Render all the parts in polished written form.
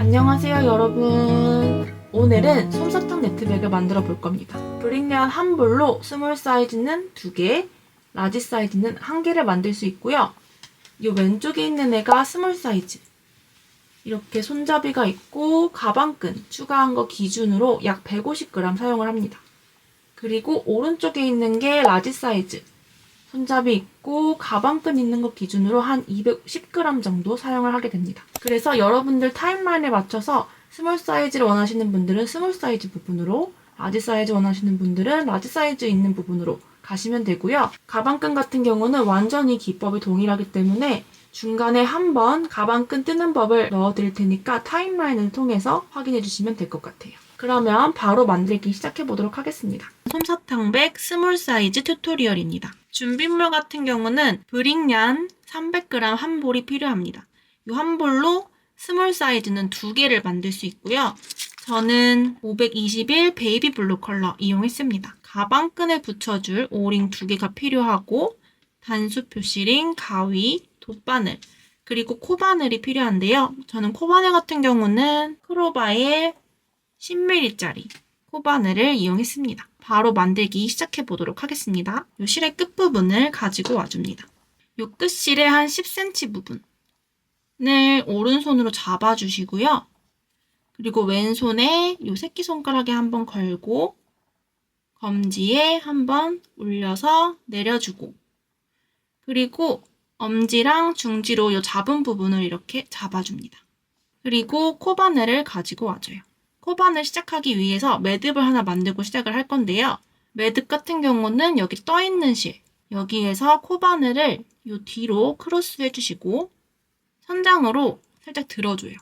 안녕하세요 여러분. 오늘은 솜사탕 네트백을 만들어 볼 겁니다. 브릭년 한 볼로 스몰 사이즈는 2개, 라지 사이즈는 1개를 만들 수 있고요. 이 왼쪽에 있는 애가 스몰 사이즈. 이렇게 손잡이가 있고 가방끈 추가한 거 기준으로 약 150g 사용을 합니다. 그리고 오른쪽에 있는 게 라지 사이즈. 손잡이 있고 가방끈 있는 것 기준으로 한 210g 정도 사용을 하게 됩니다. 그래서 여러분들 타임라인에 맞춰서 스몰 사이즈를 원하시는 분들은 스몰 사이즈 부분으로, 라지 사이즈 원하시는 분들은 라지 사이즈 있는 부분으로 가시면 되고요. 가방끈 같은 경우는 완전히 기법이 동일하기 때문에 중간에 한번 가방끈 뜨는 법을 넣어드릴 테니까 타임라인을 통해서 확인해 주시면 될 것 같아요. 그러면 바로 만들기 시작해 보도록 하겠습니다. 솜사탕백 스몰 사이즈 튜토리얼입니다. 준비물 같은 경우는 브릭년 300g 한 볼이 필요합니다. 이 한 볼로 스몰 사이즈는 2개를 만들 수 있고요. 저는 521 베이비 블루 컬러 이용했습니다. 가방끈에 붙여줄 오링 2개가 필요하고 단수 표시링, 가위, 돗바늘, 그리고 코바늘이 필요한데요. 저는 코바늘 같은 경우는 크로바의 10mm짜리 코바늘을 이용했습니다. 바로 만들기 시작해 보도록 하겠습니다. 이 실의 끝부분을 가지고 와줍니다. 이 끝실의 한 10cm 부분을 오른손으로 잡아주시고요. 그리고 왼손에 이 새끼손가락에 한번 걸고 검지에 한번 올려서 내려주고, 그리고 엄지랑 중지로 이 잡은 부분을 이렇게 잡아줍니다. 그리고 코바늘을 가지고 와줘요. 코바늘 시작하기 위해서 매듭을 하나 만들고 시작을 할 건데요. 매듭 같은 경우는 여기 떠있는 실, 여기에서 코바늘을 이 뒤로 크로스 해주시고 선장으로 살짝 들어줘요.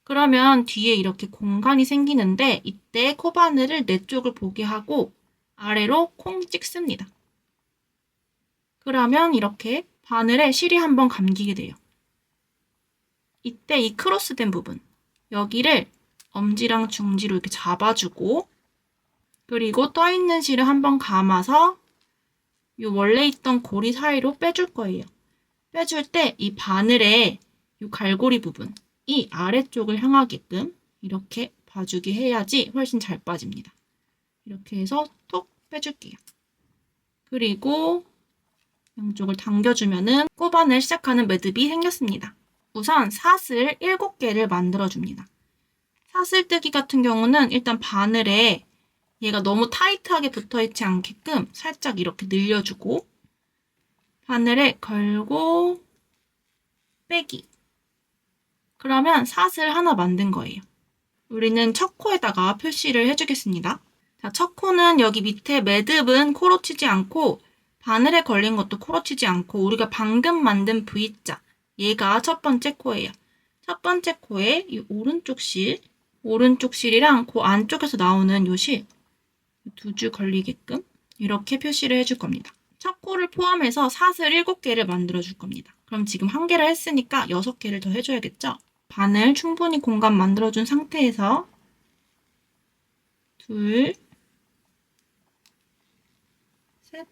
그러면 뒤에 이렇게 공간이 생기는데 이때 코바늘을 내 쪽을 보게 하고 아래로 콩 찍습니다. 그러면 이렇게 바늘에 실이 한번 감기게 돼요. 이때 이 크로스된 부분, 여기를 엄지랑 중지로 이렇게 잡아주고, 그리고 떠있는 실을 한번 감아서 이 원래 있던 고리 사이로 빼줄 거예요. 빼줄 때 이 바늘의 이 갈고리 부분, 이 아래쪽을 향하게끔 이렇게 봐주게 해야지 훨씬 잘 빠집니다. 이렇게 해서 톡 빼줄게요. 그리고 양쪽을 당겨주면은 코바늘 시작하는 매듭이 생겼습니다. 우선 사슬 7개를 만들어줍니다. 사슬뜨기 같은 경우는 일단 바늘에 얘가 너무 타이트하게 붙어있지 않게끔 살짝 이렇게 늘려주고 바늘에 걸고 빼기. 그러면 사슬 하나 만든 거예요. 우리는 첫 코에다가 표시를 해주겠습니다. 자, 첫 코는 여기 밑에 매듭은 코로 치지 않고 바늘에 걸린 것도 코로 치지 않고 우리가 방금 만든 V자, 얘가 첫 번째 코예요. 첫 번째 코에 이 오른쪽 실이랑 그 안쪽에서 나오는 요 실, 2줄 걸리게끔 이렇게 표시를 해줄 겁니다. 첫 코를 포함해서 사슬 7개를 만들어 줄 겁니다. 그럼 지금 1개를 했으니까 6개를 더 해줘야겠죠? 바늘 충분히 공간 만들어준 상태에서 둘, 셋,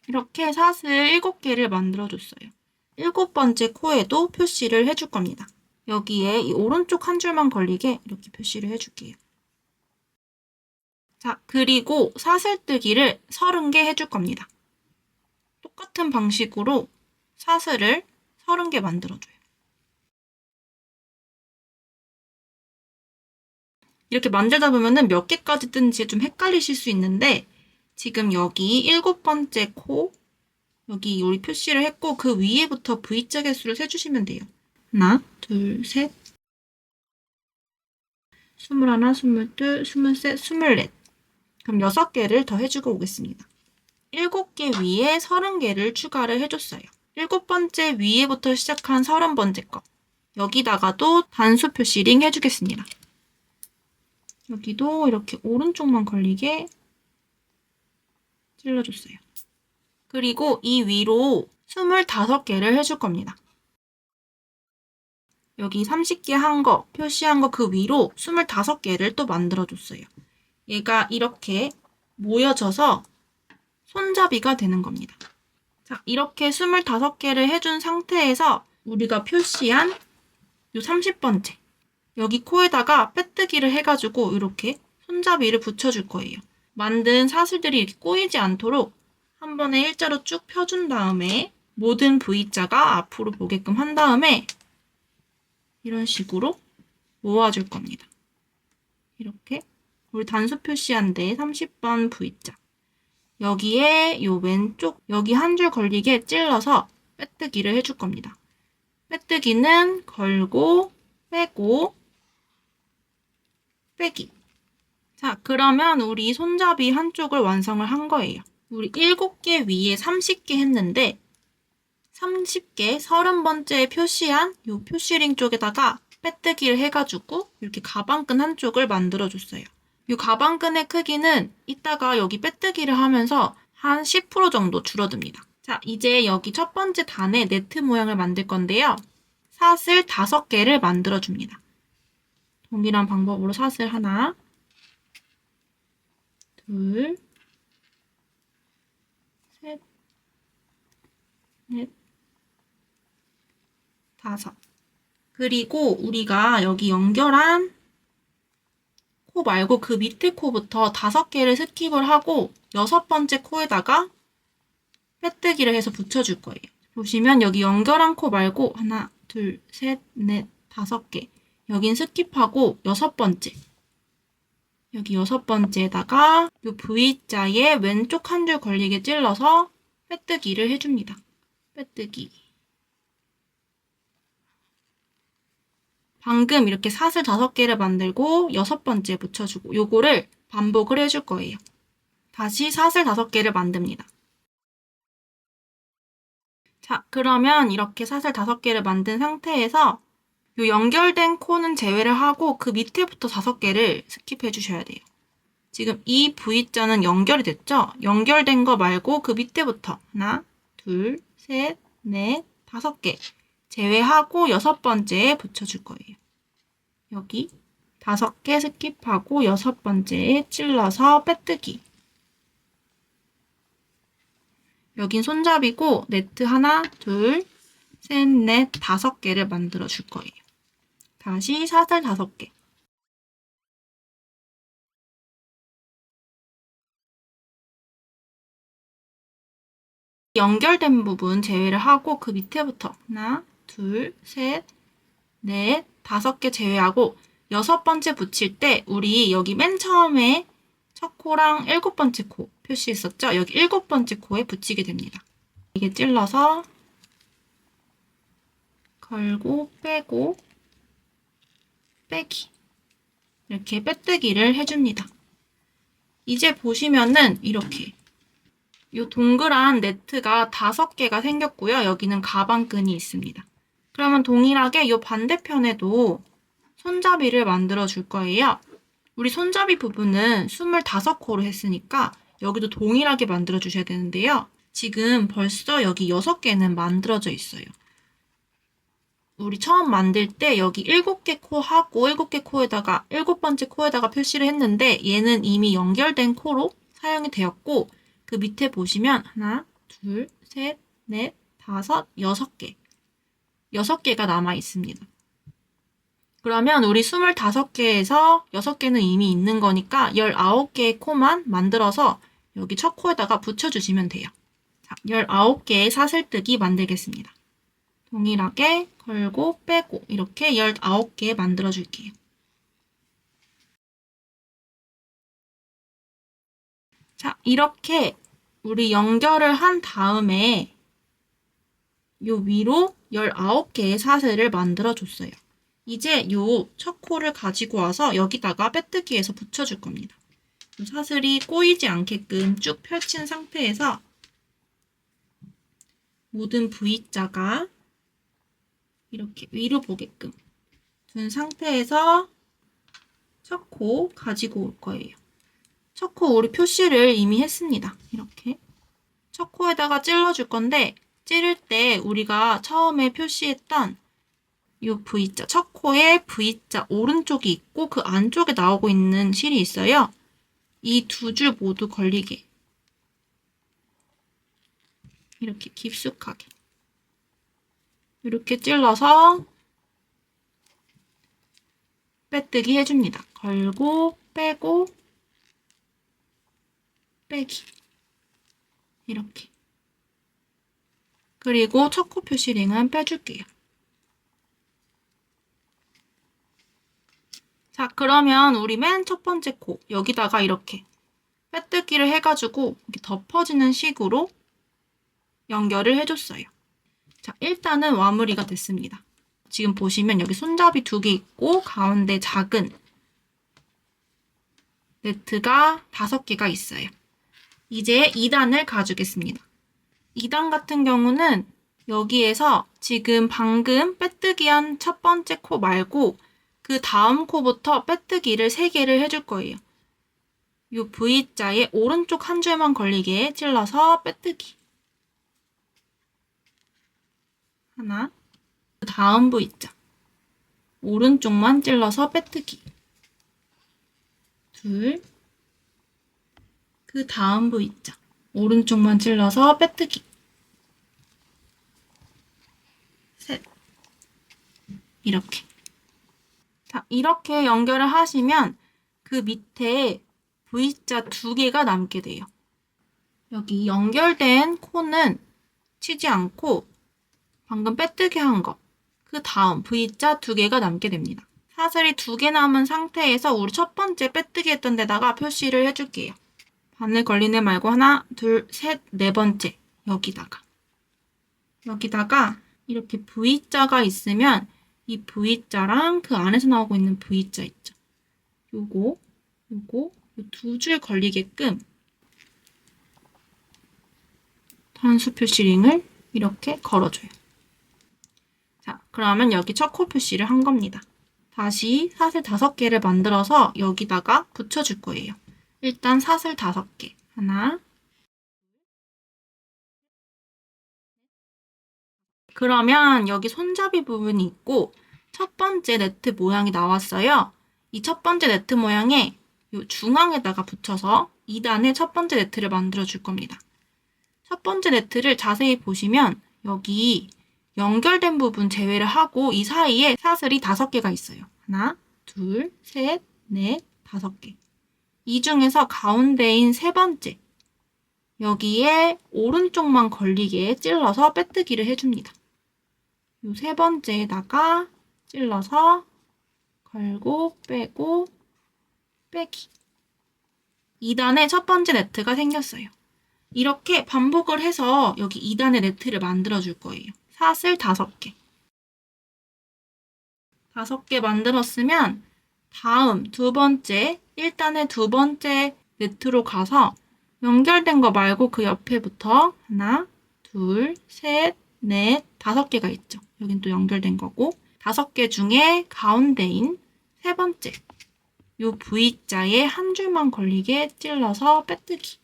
이렇게 사슬 7개를 만들어줬어요. 7번째 코에도 표시를 해줄 겁니다. 여기에 이 오른쪽 한 줄만 걸리게 이렇게 표시를 해줄게요. 자, 그리고 사슬뜨기를 30개 해줄 겁니다. 똑같은 방식으로 사슬을 30개 만들어줘요. 이렇게 만들다 보면은 몇 개까지 뜨는지 좀 헷갈리실 수 있는데 지금 여기 7번째 코, 여기 요리 표시를 했고 그 위에부터 V자 개수를 세주시면 돼요. 하나, 둘, 셋, 21, 22, 23, 24. 그럼 6개를 더 해주고 오겠습니다. 7개 위에 30개를 추가를 해줬어요. 7번째 위에부터 시작한 30번째 거. 여기다가도 단수 표시링 해주겠습니다. 여기도 이렇게 오른쪽만 걸리게 찔러줬어요. 그리고 이 위로 25개를 해줄 겁니다. 여기 30개 한 거, 표시한 거 그 위로 25개를 또 만들어줬어요. 얘가 이렇게 모여져서 손잡이가 되는 겁니다. 자, 이렇게 25개를 해준 상태에서 우리가 표시한 요 30번째 여기 코에다가 빼뜨기를 해가지고 이렇게 손잡이를 붙여줄 거예요. 만든 사슬들이 이렇게 꼬이지 않도록 한 번에 일자로 쭉 펴준 다음에 모든 V자가 앞으로 보게끔 한 다음에 이런 식으로 모아줄 겁니다. 이렇게 우리 단수 표시한 데 30번 V자 여기에 요 왼쪽 여기 한 줄 걸리게 찔러서 빼뜨기를 해줄 겁니다. 빼뜨기는 걸고 빼고 빼기. 자, 그러면 우리 손잡이 한쪽을 완성을 한 거예요. 우리 7개 위에 30개 했는데 30개 30번째에 표시한 이 표시링 쪽에다가 빼뜨기를 해가지고 이렇게 가방끈 한쪽을 만들어줬어요. 이 가방끈의 크기는 이따가 여기 빼뜨기를 하면서 한 10% 정도 줄어듭니다. 자, 이제 여기 첫 번째 단에 네트 모양을 만들 건데요. 사슬 5개를 만들어줍니다. 동일한 방법으로 사슬 하나, 둘, 셋, 넷, 5. 그리고 우리가 여기 연결한 코 말고 그 밑에 코부터 5개를 스킵을 하고 6번째 코에다가 빼뜨기를 해서 붙여줄 거예요. 보시면 여기 연결한 코 말고 하나, 둘, 셋, 넷, 5개. 여긴 스킵하고 6번째. 여기 6번째에다가 이 V자에 왼쪽 한 줄 걸리게 찔러서 빼뜨기를 해줍니다. 빼뜨기. 방금 이렇게 사슬 5개를 만들고 6번째 붙여주고 요거를 반복을 해줄 거예요. 다시 사슬 5개를 만듭니다. 자, 그러면 이렇게 사슬 5개를 만든 상태에서 요 연결된 코는 제외를 하고 그 밑에부터 5개를 스킵해 주셔야 돼요. 지금 이 V자는 연결이 됐죠? 연결된 거 말고 그 밑에부터 하나, 둘, 셋, 넷, 5개 제외하고 6번째에 붙여줄 거예요. 여기 5개 스킵하고 6번째에 찔러서 빼뜨기. 여긴 손잡이고 네트 하나, 둘, 셋, 넷, 5개를 만들어 줄 거예요. 다시 사슬 5개. 연결된 부분 제외를 하고 그 밑에부터 하나, 둘, 셋, 넷, 5개 제외하고 6번째 붙일 때 우리 여기 맨 처음에 첫 코랑 7번째 코 표시했었죠? 여기 7번째 코에 붙이게 됩니다. 이게 찔러서 걸고 빼고 빼기 이렇게 빼뜨기를 해줍니다. 이제 보시면은 이렇게 이 동그란 네트가 5개가 생겼고요. 여기는 가방끈이 있습니다. 그러면 동일하게 이 반대편에도 손잡이를 만들어 줄 거예요. 우리 손잡이 부분은 25코로 했으니까 여기도 동일하게 만들어 주셔야 되는데요. 지금 벌써 여기 6개는 만들어져 있어요. 우리 처음 만들 때 여기 7개 코 하고 7개 코에다가 7번째 코에다가 표시를 했는데 얘는 이미 연결된 코로 사용이 되었고 그 밑에 보시면 하나, 둘, 셋, 넷, 5, 6개. 6개가 남아 있습니다. 그러면 우리 25개에서 6개는 이미 있는 거니까 19개의 코만 만들어서 여기 첫 코에다가 붙여주시면 돼요. 자, 19개의 사슬뜨기 만들겠습니다. 동일하게 걸고 빼고 이렇게 19개 만들어줄게요. 자, 이렇게 우리 연결을 한 다음에 요 위로 19개의 사슬을 만들어줬어요. 이제 요 첫 코를 가지고 와서 여기다가 빼뜨기해서 붙여줄 겁니다. 사슬이 꼬이지 않게끔 쭉 펼친 상태에서 모든 V자가 이렇게 위로 보게끔 둔 상태에서 첫 코 가지고 올 거예요. 첫 코 우리 표시를 이미 했습니다. 이렇게 첫 코에다가 찔러줄 건데 찌를 때 우리가 처음에 표시했던 이 V자, 첫 코에 V자 오른쪽이 있고 그 안쪽에 나오고 있는 실이 있어요. 이 2줄 모두 걸리게 이렇게 깊숙하게. 이렇게 찔러서 빼뜨기 해줍니다. 걸고, 빼고, 빼기. 이렇게. 그리고 첫 코 표시링은 빼줄게요. 자, 그러면 우리 맨 첫 번째 코, 여기다가 이렇게 빼뜨기를 해가지고 이렇게 덮어지는 식으로 연결을 해줬어요. 자, 일단은 마무리가 됐습니다. 지금 보시면 여기 손잡이 2개 있고 가운데 작은 네트가 5개가 있어요. 이제 2단을 가주겠습니다. 2단 같은 경우는 여기에서 지금 방금 빼뜨기한 첫 번째 코 말고 그 다음 코부터 빼뜨기를 3개를 해줄 거예요. 이 V자의 오른쪽 한 줄만 걸리게 찔러서 빼뜨기. 하나. 그 다음 V자. 오른쪽만 찔러서 빼뜨기. 둘. 그 다음 V자. 오른쪽만 찔러서 빼뜨기. 셋. 이렇게. 자, 이렇게 연결을 하시면 그 밑에 V자 2개가 남게 돼요. 여기 연결된 코는 치지 않고 방금 빼뜨기 한 거, 그 다음 V자 2개가 남게 됩니다. 사슬이 2개 남은 상태에서 우리 첫 번째 빼뜨기 했던 데다가 표시를 해줄게요. 바늘 걸린 애 말고 하나, 둘, 셋, 네 번째 여기다가 이렇게 V자가 있으면 이 V자랑 그 안에서 나오고 있는 V자 있죠. 요거 2줄 걸리게끔 단수 표시링을 이렇게 걸어줘요. 자, 그러면 여기 첫 코 표시를 한 겁니다. 다시 사슬 5개를 만들어서 여기다가 붙여줄 거예요. 일단 사슬 5개. 하나. 그러면 여기 손잡이 부분이 있고 첫 번째 네트 모양이 나왔어요. 이 첫 번째 네트 모양에 이 중앙에다가 붙여서 2단의 첫 번째 네트를 만들어 줄 겁니다. 첫 번째 네트를 자세히 보시면 여기 연결된 부분 제외를 하고 이 사이에 사슬이 5개가 있어요. 하나, 둘, 셋, 넷, 5개. 이 중에서 가운데인 세 번째 여기에 오른쪽만 걸리게 찔러서 빼뜨기를 해줍니다. 이 세 번째에다가 찔러서 걸고 빼고 빼기. 2단의 첫 번째 네트가 생겼어요. 이렇게 반복을 해서 여기 2단의 네트를 만들어 줄 거예요. 사슬 5개. 5개 만들었으면 다음 2번째 1단의 2번째 네트로 가서 연결된 거 말고 그 옆에부터 하나, 둘, 셋, 넷, 5개가 있죠. 여긴 또 연결된 거고 5개 중에 가운데인 세 번째 이 V자에 한 줄만 걸리게 찔러서 빼뜨기.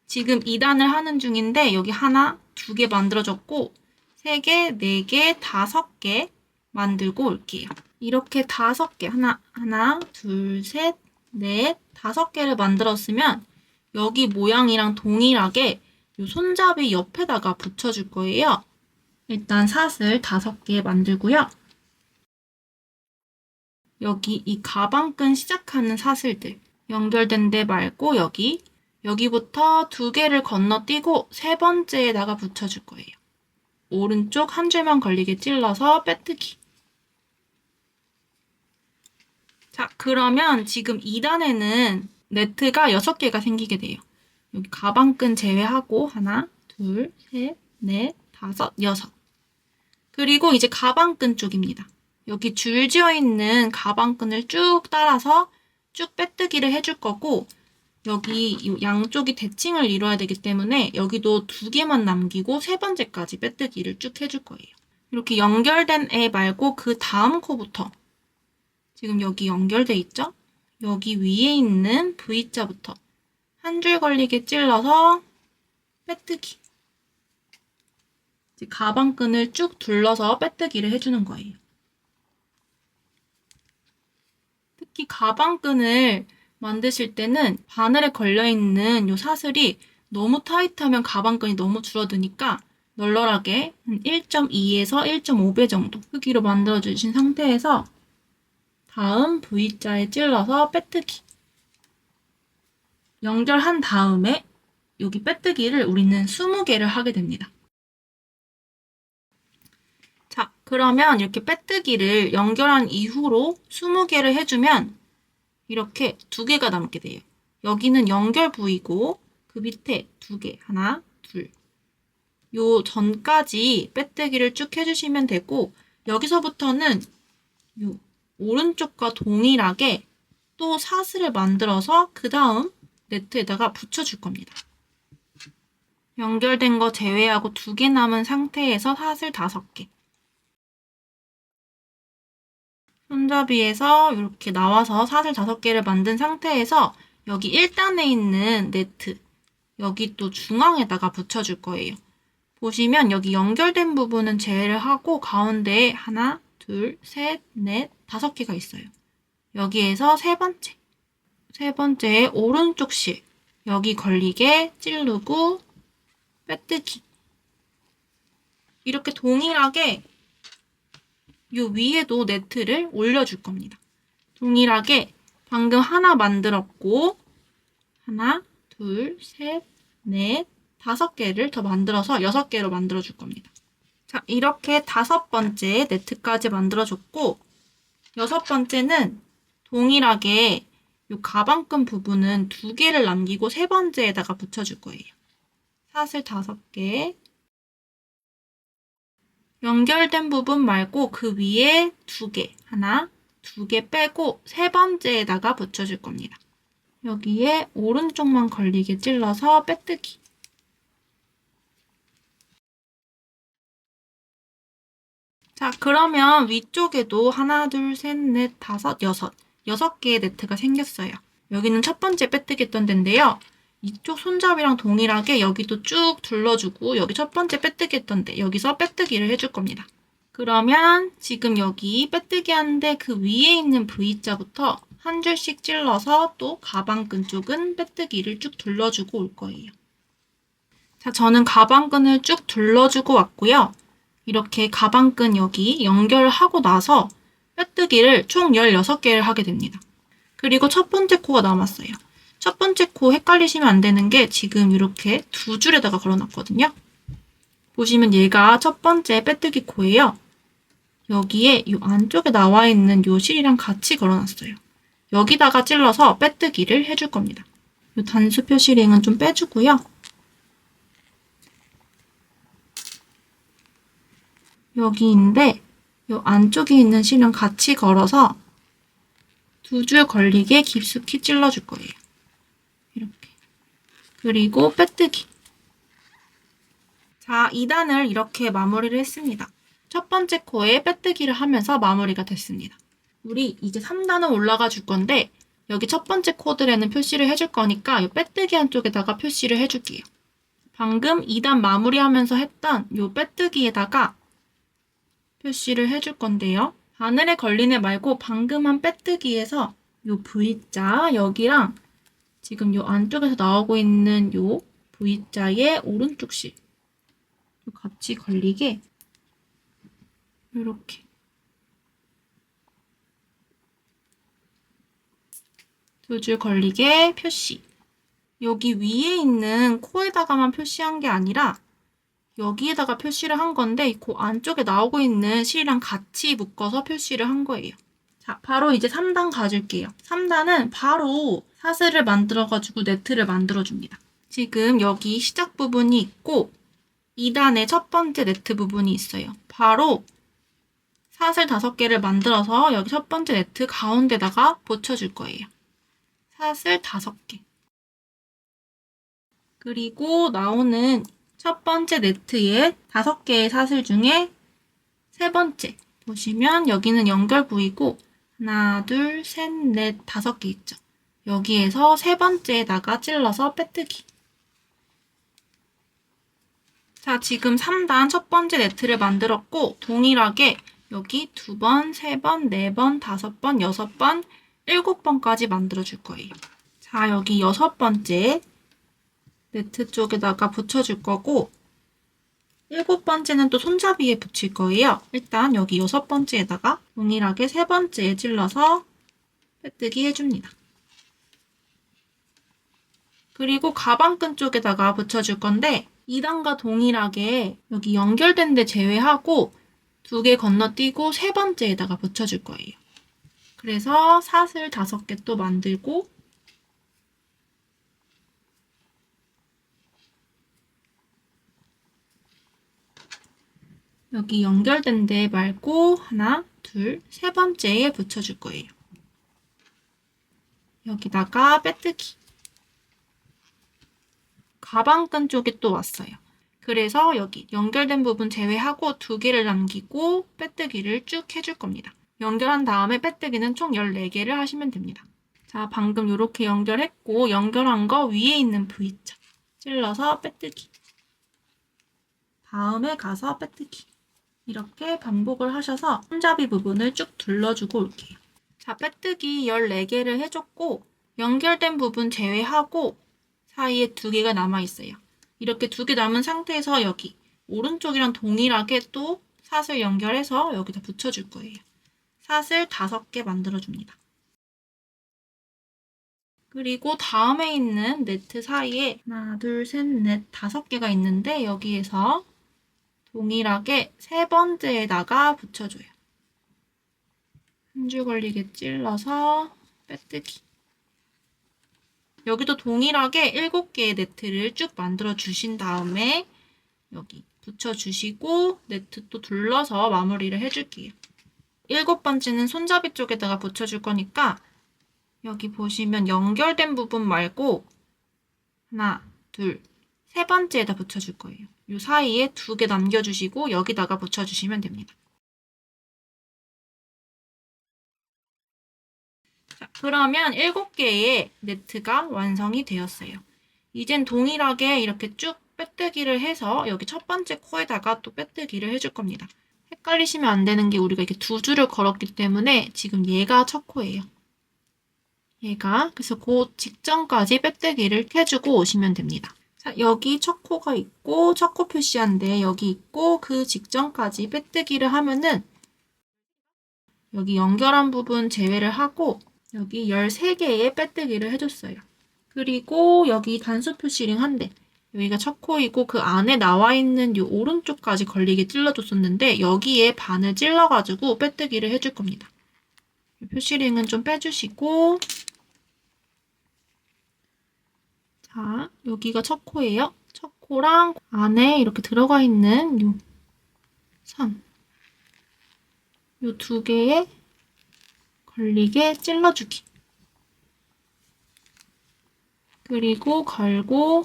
지금 2단을 하는 중인데 여기 하나, 2개 만들어졌고 3개, 4개, 5개 만들고 올게요. 이렇게 5개, 하나, 둘, 셋, 넷, 5개를 만들었으면 여기 모양이랑 동일하게 이 손잡이 옆에다가 붙여줄 거예요. 일단 사슬 5개 만들고요. 여기 이 가방끈 시작하는 사슬들 연결된 데 말고 여기부터 2개를 건너뛰고 세 번째에다가 붙여줄 거예요. 오른쪽 한 줄만 걸리게 찔러서 빼뜨기. 자, 그러면 지금 2단에는 네트가 6개가 생기게 돼요. 여기 가방끈 제외하고 하나, 둘, 셋, 넷, 5, 6. 그리고 이제 가방끈 쪽입니다. 여기 줄지어 있는 가방끈을 쭉 따라서 쭉 빼뜨기를 해줄 거고 여기 이 양쪽이 대칭을 이뤄야 되기 때문에 여기도 2개만 남기고 세 번째까지 빼뜨기를 쭉 해줄 거예요. 이렇게 연결된 애 말고 그 다음 코부터 지금 여기 연결돼 있죠? 여기 위에 있는 V자부터 한 줄 걸리게 찔러서 빼뜨기. 이제 가방끈을 쭉 둘러서 빼뜨기를 해주는 거예요. 특히 가방끈을 만드실 때는 바늘에 걸려있는 이 사슬이 너무 타이트하면 가방끈이 너무 줄어드니까 널널하게 1.2에서 1.5배 정도 크기로 만들어주신 상태에서 다음 V자에 찔러서 빼뜨기. 연결한 다음에 여기 빼뜨기를 우리는 20개를 하게 됩니다. 자, 그러면 이렇게 빼뜨기를 연결한 이후로 20개를 해주면 이렇게 2개가 남게 돼요. 여기는 연결 부위고 그 밑에 2개, 하나, 둘. 요 전까지 빼뜨기를 쭉 해주시면 되고 여기서부터는 요 오른쪽과 동일하게 또 사슬을 만들어서 그 다음 네트에다가 붙여줄 겁니다. 연결된 거 제외하고 2개 남은 상태에서 사슬 5개. 손잡이에서 이렇게 나와서 사슬 5개를 만든 상태에서 여기 1단에 있는 네트, 여기 또 중앙에다가 붙여줄 거예요. 보시면 여기 연결된 부분은 제외를 하고 가운데에 하나, 둘, 셋, 넷, 5개가 있어요. 여기에서 세 번째에 오른쪽 실, 여기 걸리게 찌르고 빼뜨기. 이렇게 동일하게 이 위에도 네트를 올려줄 겁니다. 동일하게 방금 하나 만들었고 하나, 둘, 셋, 넷, 5개를 더 만들어서 6개로 만들어줄 겁니다. 자, 이렇게 5번째 네트까지 만들어줬고 6번째는 동일하게 이 가방끈 부분은 2개를 남기고 3번째에다가 붙여줄 거예요. 사슬 5개. 연결된 부분 말고 그 위에 2개, 하나, 2개 빼고 3번째에다가 붙여줄 겁니다. 여기에 오른쪽만 걸리게 찔러서 빼뜨기. 자, 그러면 위쪽에도 하나, 둘, 셋, 넷, 5, 6개의 네트가 생겼어요. 여기는 첫 번째 빼뜨기 했던 데인데요. 이쪽 손잡이랑 동일하게 여기도 쭉 둘러주고 여기 첫 번째 빼뜨기 했던 데 여기서 빼뜨기를 해줄 겁니다. 그러면 지금 여기 빼뜨기 하는데 그 위에 있는 V자부터 한 줄씩 찔러서 또 가방끈 쪽은 빼뜨기를 쭉 둘러주고 올 거예요. 자, 저는 가방끈을 쭉 둘러주고 왔고요. 이렇게 가방끈 여기 연결하고 나서 빼뜨기를 총 16개를 하게 됩니다. 그리고 첫 번째 코가 남았어요. 첫 번째 코 헷갈리시면 안 되는 게 지금 이렇게 2줄에다가 걸어놨거든요. 보시면 얘가 첫 번째 빼뜨기 코예요. 여기에 이 안쪽에 나와 있는 이 실이랑 같이 걸어놨어요. 여기다가 찔러서 빼뜨기를 해줄 겁니다. 이 단수 표시링은 좀 빼주고요. 여기인데 이 안쪽에 있는 실은 같이 걸어서 2줄 걸리게 깊숙이 찔러줄 거예요. 이렇게. 그리고 빼뜨기. 자, 2단을 이렇게 마무리를 했습니다. 첫 번째 코에 빼뜨기를 하면서 마무리가 됐습니다. 우리 이제 3단은 올라가 줄 건데 여기 첫 번째 코들에는 표시를 해줄 거니까 이 빼뜨기 한쪽에다가 표시를 해줄게요. 방금 2단 마무리하면서 했던 이 빼뜨기에다가 표시를 해줄 건데요. 바늘에 걸린 애 말고 방금 한 빼뜨기에서 이 V자 여기랑 지금 이 안쪽에서 나오고 있는 이 V자의 오른쪽 실 같이 걸리게 이렇게 2줄 걸리게 표시. 여기 위에 있는 코에다가만 표시한 게 아니라 여기에다가 표시를 한 건데 그 안쪽에 나오고 있는 실이랑 같이 묶어서 표시를 한 거예요. 자, 바로 이제 3단 가줄게요. 3단은 바로 사슬을 만들어가지고 네트를 만들어줍니다. 지금 여기 시작 부분이 있고 2단에 첫 번째 네트 부분이 있어요. 바로 사슬 5개를 만들어서 여기 첫 번째 네트 가운데다가 붙여줄 거예요. 사슬 5개. 그리고 나오는 첫 번째 네트에 5개의 사슬 중에 세 번째 보시면 여기는 연결 부위고 하나, 둘, 셋, 넷, 5개 있죠. 여기에서 세 번째에다가 찔러서 빼뜨기. 자, 지금 3단 첫 번째 네트를 만들었고 동일하게 여기 2번, 3번, 4번, 5번, 6번, 7번까지 만들어줄 거예요. 자, 여기 6번째 네트 쪽에다가 붙여줄 거고 7번째는 또 손잡이에 붙일 거예요. 일단 여기 6번째에다가 동일하게 3번째에 찔러서 빼뜨기 해줍니다. 그리고 가방끈 쪽에다가 붙여줄 건데 2단과 동일하게 여기 연결된 데 제외하고 2개 건너뛰고 3번째에다가 붙여줄 거예요. 그래서 사슬 5개 또 만들고 여기 연결된 데 말고 하나, 둘, 3번째에 붙여줄 거예요. 여기다가 빼뜨기. 가방끈 쪽에 또 왔어요. 그래서 여기 연결된 부분 제외하고 2개를 남기고 빼뜨기를 쭉 해줄 겁니다. 연결한 다음에 빼뜨기는 총 14개를 하시면 됩니다. 자, 방금 이렇게 연결했고 연결한 거 위에 있는 V자 찔러서 빼뜨기. 다음에 가서 빼뜨기. 이렇게 반복을 하셔서 손잡이 부분을 쭉 둘러주고 올게요. 자, 빼뜨기 14개를 해줬고 연결된 부분 제외하고 사이에 2개가 남아있어요. 이렇게 2개 남은 상태에서 여기 오른쪽이랑 동일하게 또 사슬 연결해서 여기다 붙여줄 거예요. 사슬 5개 만들어줍니다. 그리고 다음에 있는 네트 사이에 하나, 둘, 셋, 넷, 5개가 있는데 여기에서 동일하게 3번째에다가 붙여줘요. 한 줄 걸리게 찔러서 빼뜨기. 여기도 동일하게 7개의 네트를 쭉 만들어 주신 다음에 여기 붙여주시고 네트 또 둘러서 마무리를 해줄게요. 7번째는 손잡이 쪽에다가 붙여줄 거니까 여기 보시면 연결된 부분 말고 하나, 둘, 3번째에다 붙여줄 거예요. 이 사이에 2개 남겨주시고 여기다가 붙여주시면 됩니다. 자, 그러면 7개의 네트가 완성이 되었어요. 이젠 동일하게 이렇게 쭉 빼뜨기를 해서 여기 첫 번째 코에다가 또 빼뜨기를 해줄 겁니다. 헷갈리시면 안 되는 게 우리가 이렇게 2줄을 걸었기 때문에 지금 얘가 첫 코예요. 얘가 그래서 그 직전까지 빼뜨기를 해주고 오시면 됩니다. 자, 여기 첫 코가 있고 첫 코 표시한데 여기 있고 그 직전까지 빼뜨기를 하면은 여기 연결한 부분 제외를 하고 여기 13개의 빼뜨기를 해줬어요. 그리고 여기 단수 표시링 한 대. 여기가 첫 코이고 그 안에 나와 있는 이 오른쪽까지 걸리게 찔러줬었는데 여기에 반을 찔러가지고 빼뜨기를 해줄 겁니다. 표시링은 좀 빼주시고 자, 여기가 첫 코예요. 첫 코랑 안에 이렇게 들어가 있는 이 선. 이 2개에 걸리게 찔러주기. 그리고 걸고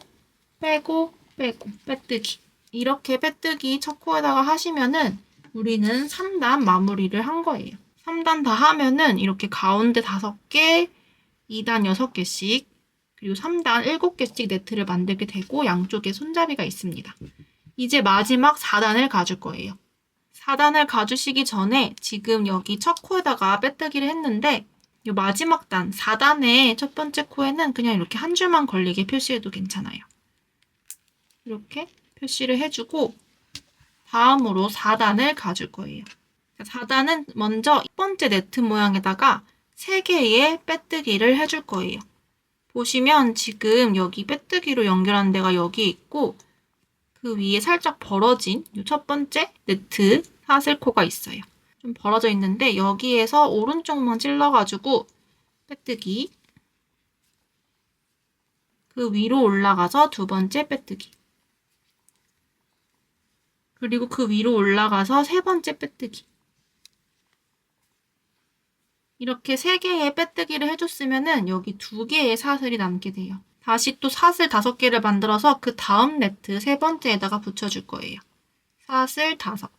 빼고 빼뜨기. 이렇게 빼뜨기 첫 코에다가 하시면은 우리는 3단 마무리를 한 거예요. 3단 다 하면은 이렇게 가운데 5개, 2단 6개씩, 그리고 3단 7개씩 네트를 만들게 되고 양쪽에 손잡이가 있습니다. 이제 마지막 4단을 가줄 거예요. 4단을 가주시기 전에 지금 여기 첫 코에다가 빼뜨기를 했는데 이 마지막 단, 4단의 첫 번째 코에는 그냥 이렇게 한 줄만 걸리게 표시해도 괜찮아요. 이렇게 표시를 해주고 다음으로 4단을 가줄 거예요. 4단은 먼저 첫 번째 네트 모양에다가 3개의 빼뜨기를 해줄 거예요. 보시면 지금 여기 빼뜨기로 연결한 데가 여기 있고 그 위에 살짝 벌어진 이 첫 번째 네트 사슬코가 있어요. 좀 벌어져 있는데 여기에서 오른쪽만 찔러가지고 빼뜨기. 그 위로 올라가서 2번째 빼뜨기. 그리고 그 위로 올라가서 3번째 빼뜨기. 이렇게 3개의 빼뜨기를 해줬으면은 여기 2개의 사슬이 남게 돼요. 다시 또 사슬 5개를 만들어서 그 다음 네트 3번째에다가 붙여줄 거예요. 사슬 5개.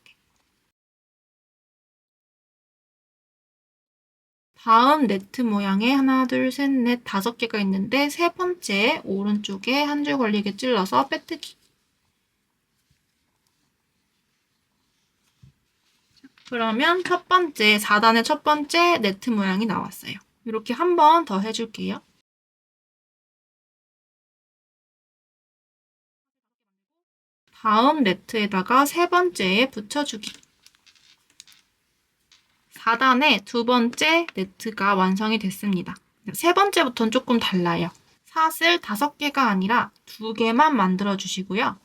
다음 네트 모양에 하나, 둘, 셋, 넷, 5개가 있는데 3번째 오른쪽에 한 줄 걸리게 찔러서 빼뜨기. 그러면 첫 번째, 4단의 첫 번째 네트 모양이 나왔어요. 이렇게 한 번 더 해줄게요. 다음 네트에다가 세 번째에 붙여주기. 4단의 두 번째 네트가 완성이 됐습니다. 세 번째부터는 조금 달라요. 사슬 5개가 아니라 2개만 만들어 주시고요.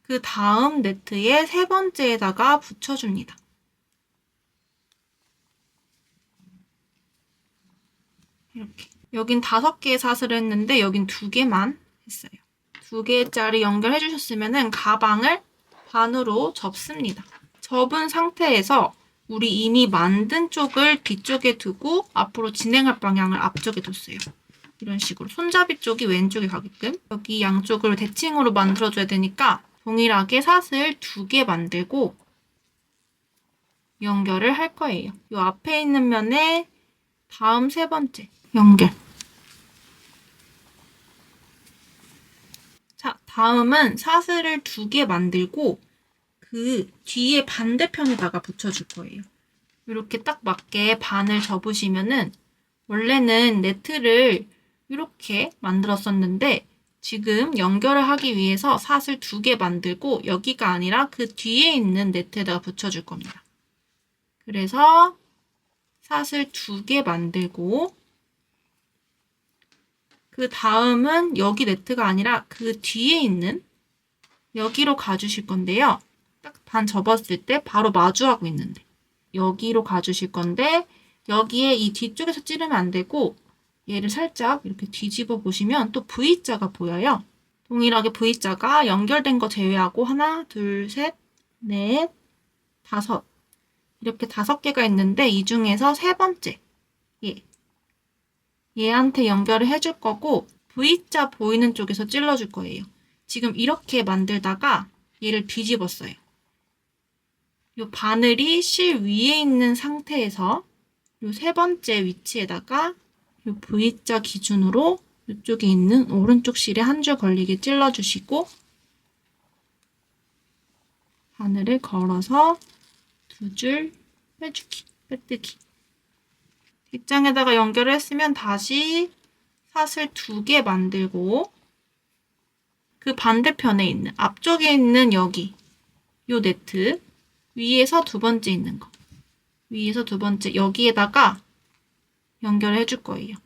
그 다음 네트의 세 번째에다가 붙여줍니다. 이렇게. 여긴 5개의 사슬을 했는데 여긴 2개만 했어요. 2개짜리 연결해 주셨으면 가방을 반으로 접습니다. 접은 상태에서 우리 이미 만든 쪽을 뒤쪽에 두고 앞으로 진행할 방향을 앞쪽에 뒀어요. 이런 식으로 손잡이 쪽이 왼쪽에 가게끔 여기 양쪽을 대칭으로 만들어줘야 되니까 동일하게 사슬 2개 만들고 연결을 할 거예요. 이 앞에 있는 면에 다음 세 번째 연결. 자, 다음은 사슬을 2개 만들고 그 뒤에 반대편에다가 붙여줄 거예요. 이렇게 딱 맞게 반을 접으시면은 원래는 네트를 이렇게 만들었었는데 지금 연결을 하기 위해서 사슬 2개 만들고 여기가 아니라 그 뒤에 있는 네트에다가 붙여줄 겁니다. 그래서 사슬 2개 만들고 그 다음은 여기 네트가 아니라 그 뒤에 있는 여기로 가주실 건데요. 딱 반 접었을 때 바로 마주하고 있는데 여기로 가주실 건데 여기에 이 뒤쪽에서 찌르면 안 되고 얘를 살짝 이렇게 뒤집어 보시면 또 V자가 보여요. 동일하게 V자가 연결된 거 제외하고 하나, 둘, 셋, 넷, 5 이렇게 5개가 있는데 이 중에서 세 번째 얘한테 연결을 해줄 거고 V자 보이는 쪽에서 찔러줄 거예요. 지금 이렇게 만들다가 얘를 뒤집었어요. 이 바늘이 실 위에 있는 상태에서 이 세 번째 위치에다가 이 V자 기준으로 이쪽에 있는 오른쪽 실에 한 줄 걸리게 찔러주시고 바늘을 걸어서 2줄 빼주기, 빼뜨기. 뒷장에다가 연결을 했으면 다시 사슬 2개 만들고 그 반대편에 있는 앞쪽에 있는 여기 요 네트 위에서 두 번째 있는 거 위에서 두 번째 여기에다가 연결을 해줄 거예요.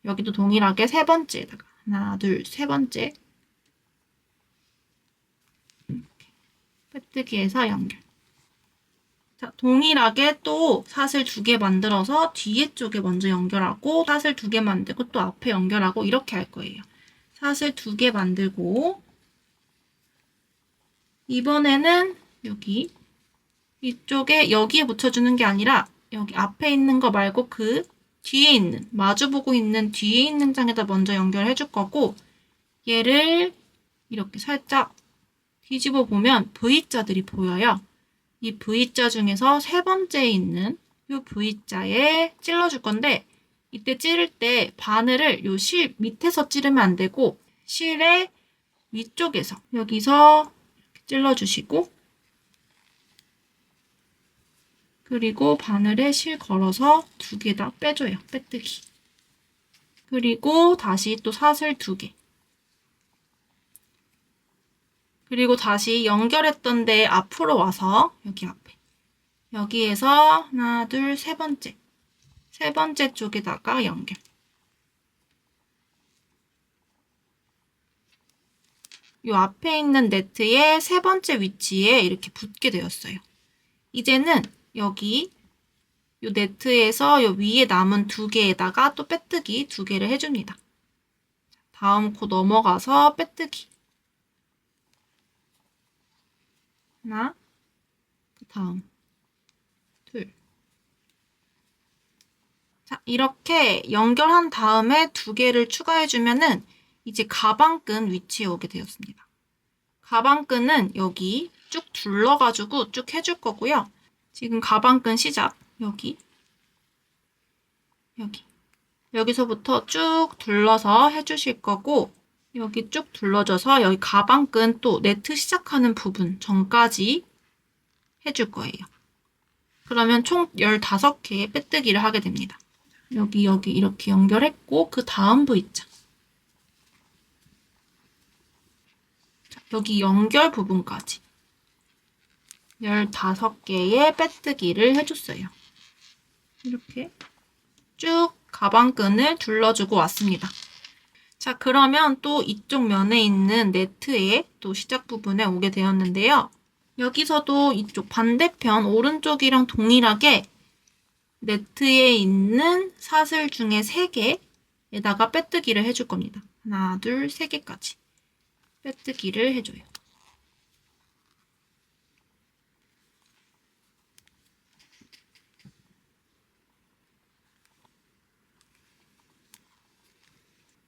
여기도 동일하게 세 번째에다가 하나, 둘, 세 번째 이렇게 빼뜨기해서 연결. 자, 동일하게 또 사슬 2개 만들어서 뒤에 쪽에 먼저 연결하고 사슬 2개 만들고 또 앞에 연결하고 이렇게 할 거예요. 사슬 2개 만들고 이번에는 여기 이쪽에 여기에 붙여주는 게 아니라 여기 앞에 있는 거 말고 그 뒤에 있는 마주보고 있는 뒤에 있는 장에다 먼저 연결해 줄 거고 얘를 이렇게 살짝 뒤집어 보면 V자들이 보여요. 이 V자 중에서 세 번째에 있는 이 V자에 찔러줄 건데 이때 찌를 때 바늘을 이 실 밑에서 찌르면 안 되고 실의 위쪽에서 여기서 이렇게 찔러주시고 그리고 바늘에 실 걸어서 2개 다 빼줘요. 빼뜨기. 그리고 다시 또 사슬 2개. 그리고 다시 연결했던 데 앞으로 와서 여기 앞에 여기에서 하나, 둘, 세 번째 쪽에다가 연결. 이 앞에 있는 네트의 세 번째 위치에 이렇게 붙게 되었어요. 이제는 여기 이 네트에서 이 위에 남은 2개에다가 또 빼뜨기 2개를 해줍니다. 다음 코 넘어가서 빼뜨기. 하나, 그 다음 둘. 자, 이렇게 연결한 다음에 2개를 추가해주면은 이제 가방끈 위치에 오게 되었습니다. 가방끈은 여기 쭉 둘러가지고 쭉 해줄 거고요. 지금 가방끈 시작. 여기. 여기서부터 쭉 둘러서 해주실 거고 여기 쭉 둘러줘서 여기 가방끈 또 네트 시작하는 부분 전까지 해줄 거예요. 그러면 총 15개의 빼뜨기를 하게 됩니다. 여기 이렇게 연결했고 그 다음 V자. 여기 연결 부분까지 15개의 빼뜨기를 해줬어요. 이렇게 쭉 가방끈을 둘러주고 왔습니다. 자, 그러면 또 이쪽 면에 있는 네트의 또 시작 부분에 오게 되었는데요. 여기서도 이쪽 반대편 오른쪽이랑 동일하게 네트에 있는 사슬 중에 3개에다가 빼뜨기를 해줄 겁니다. 하나, 둘, 3개까지 빼뜨기를 해줘요.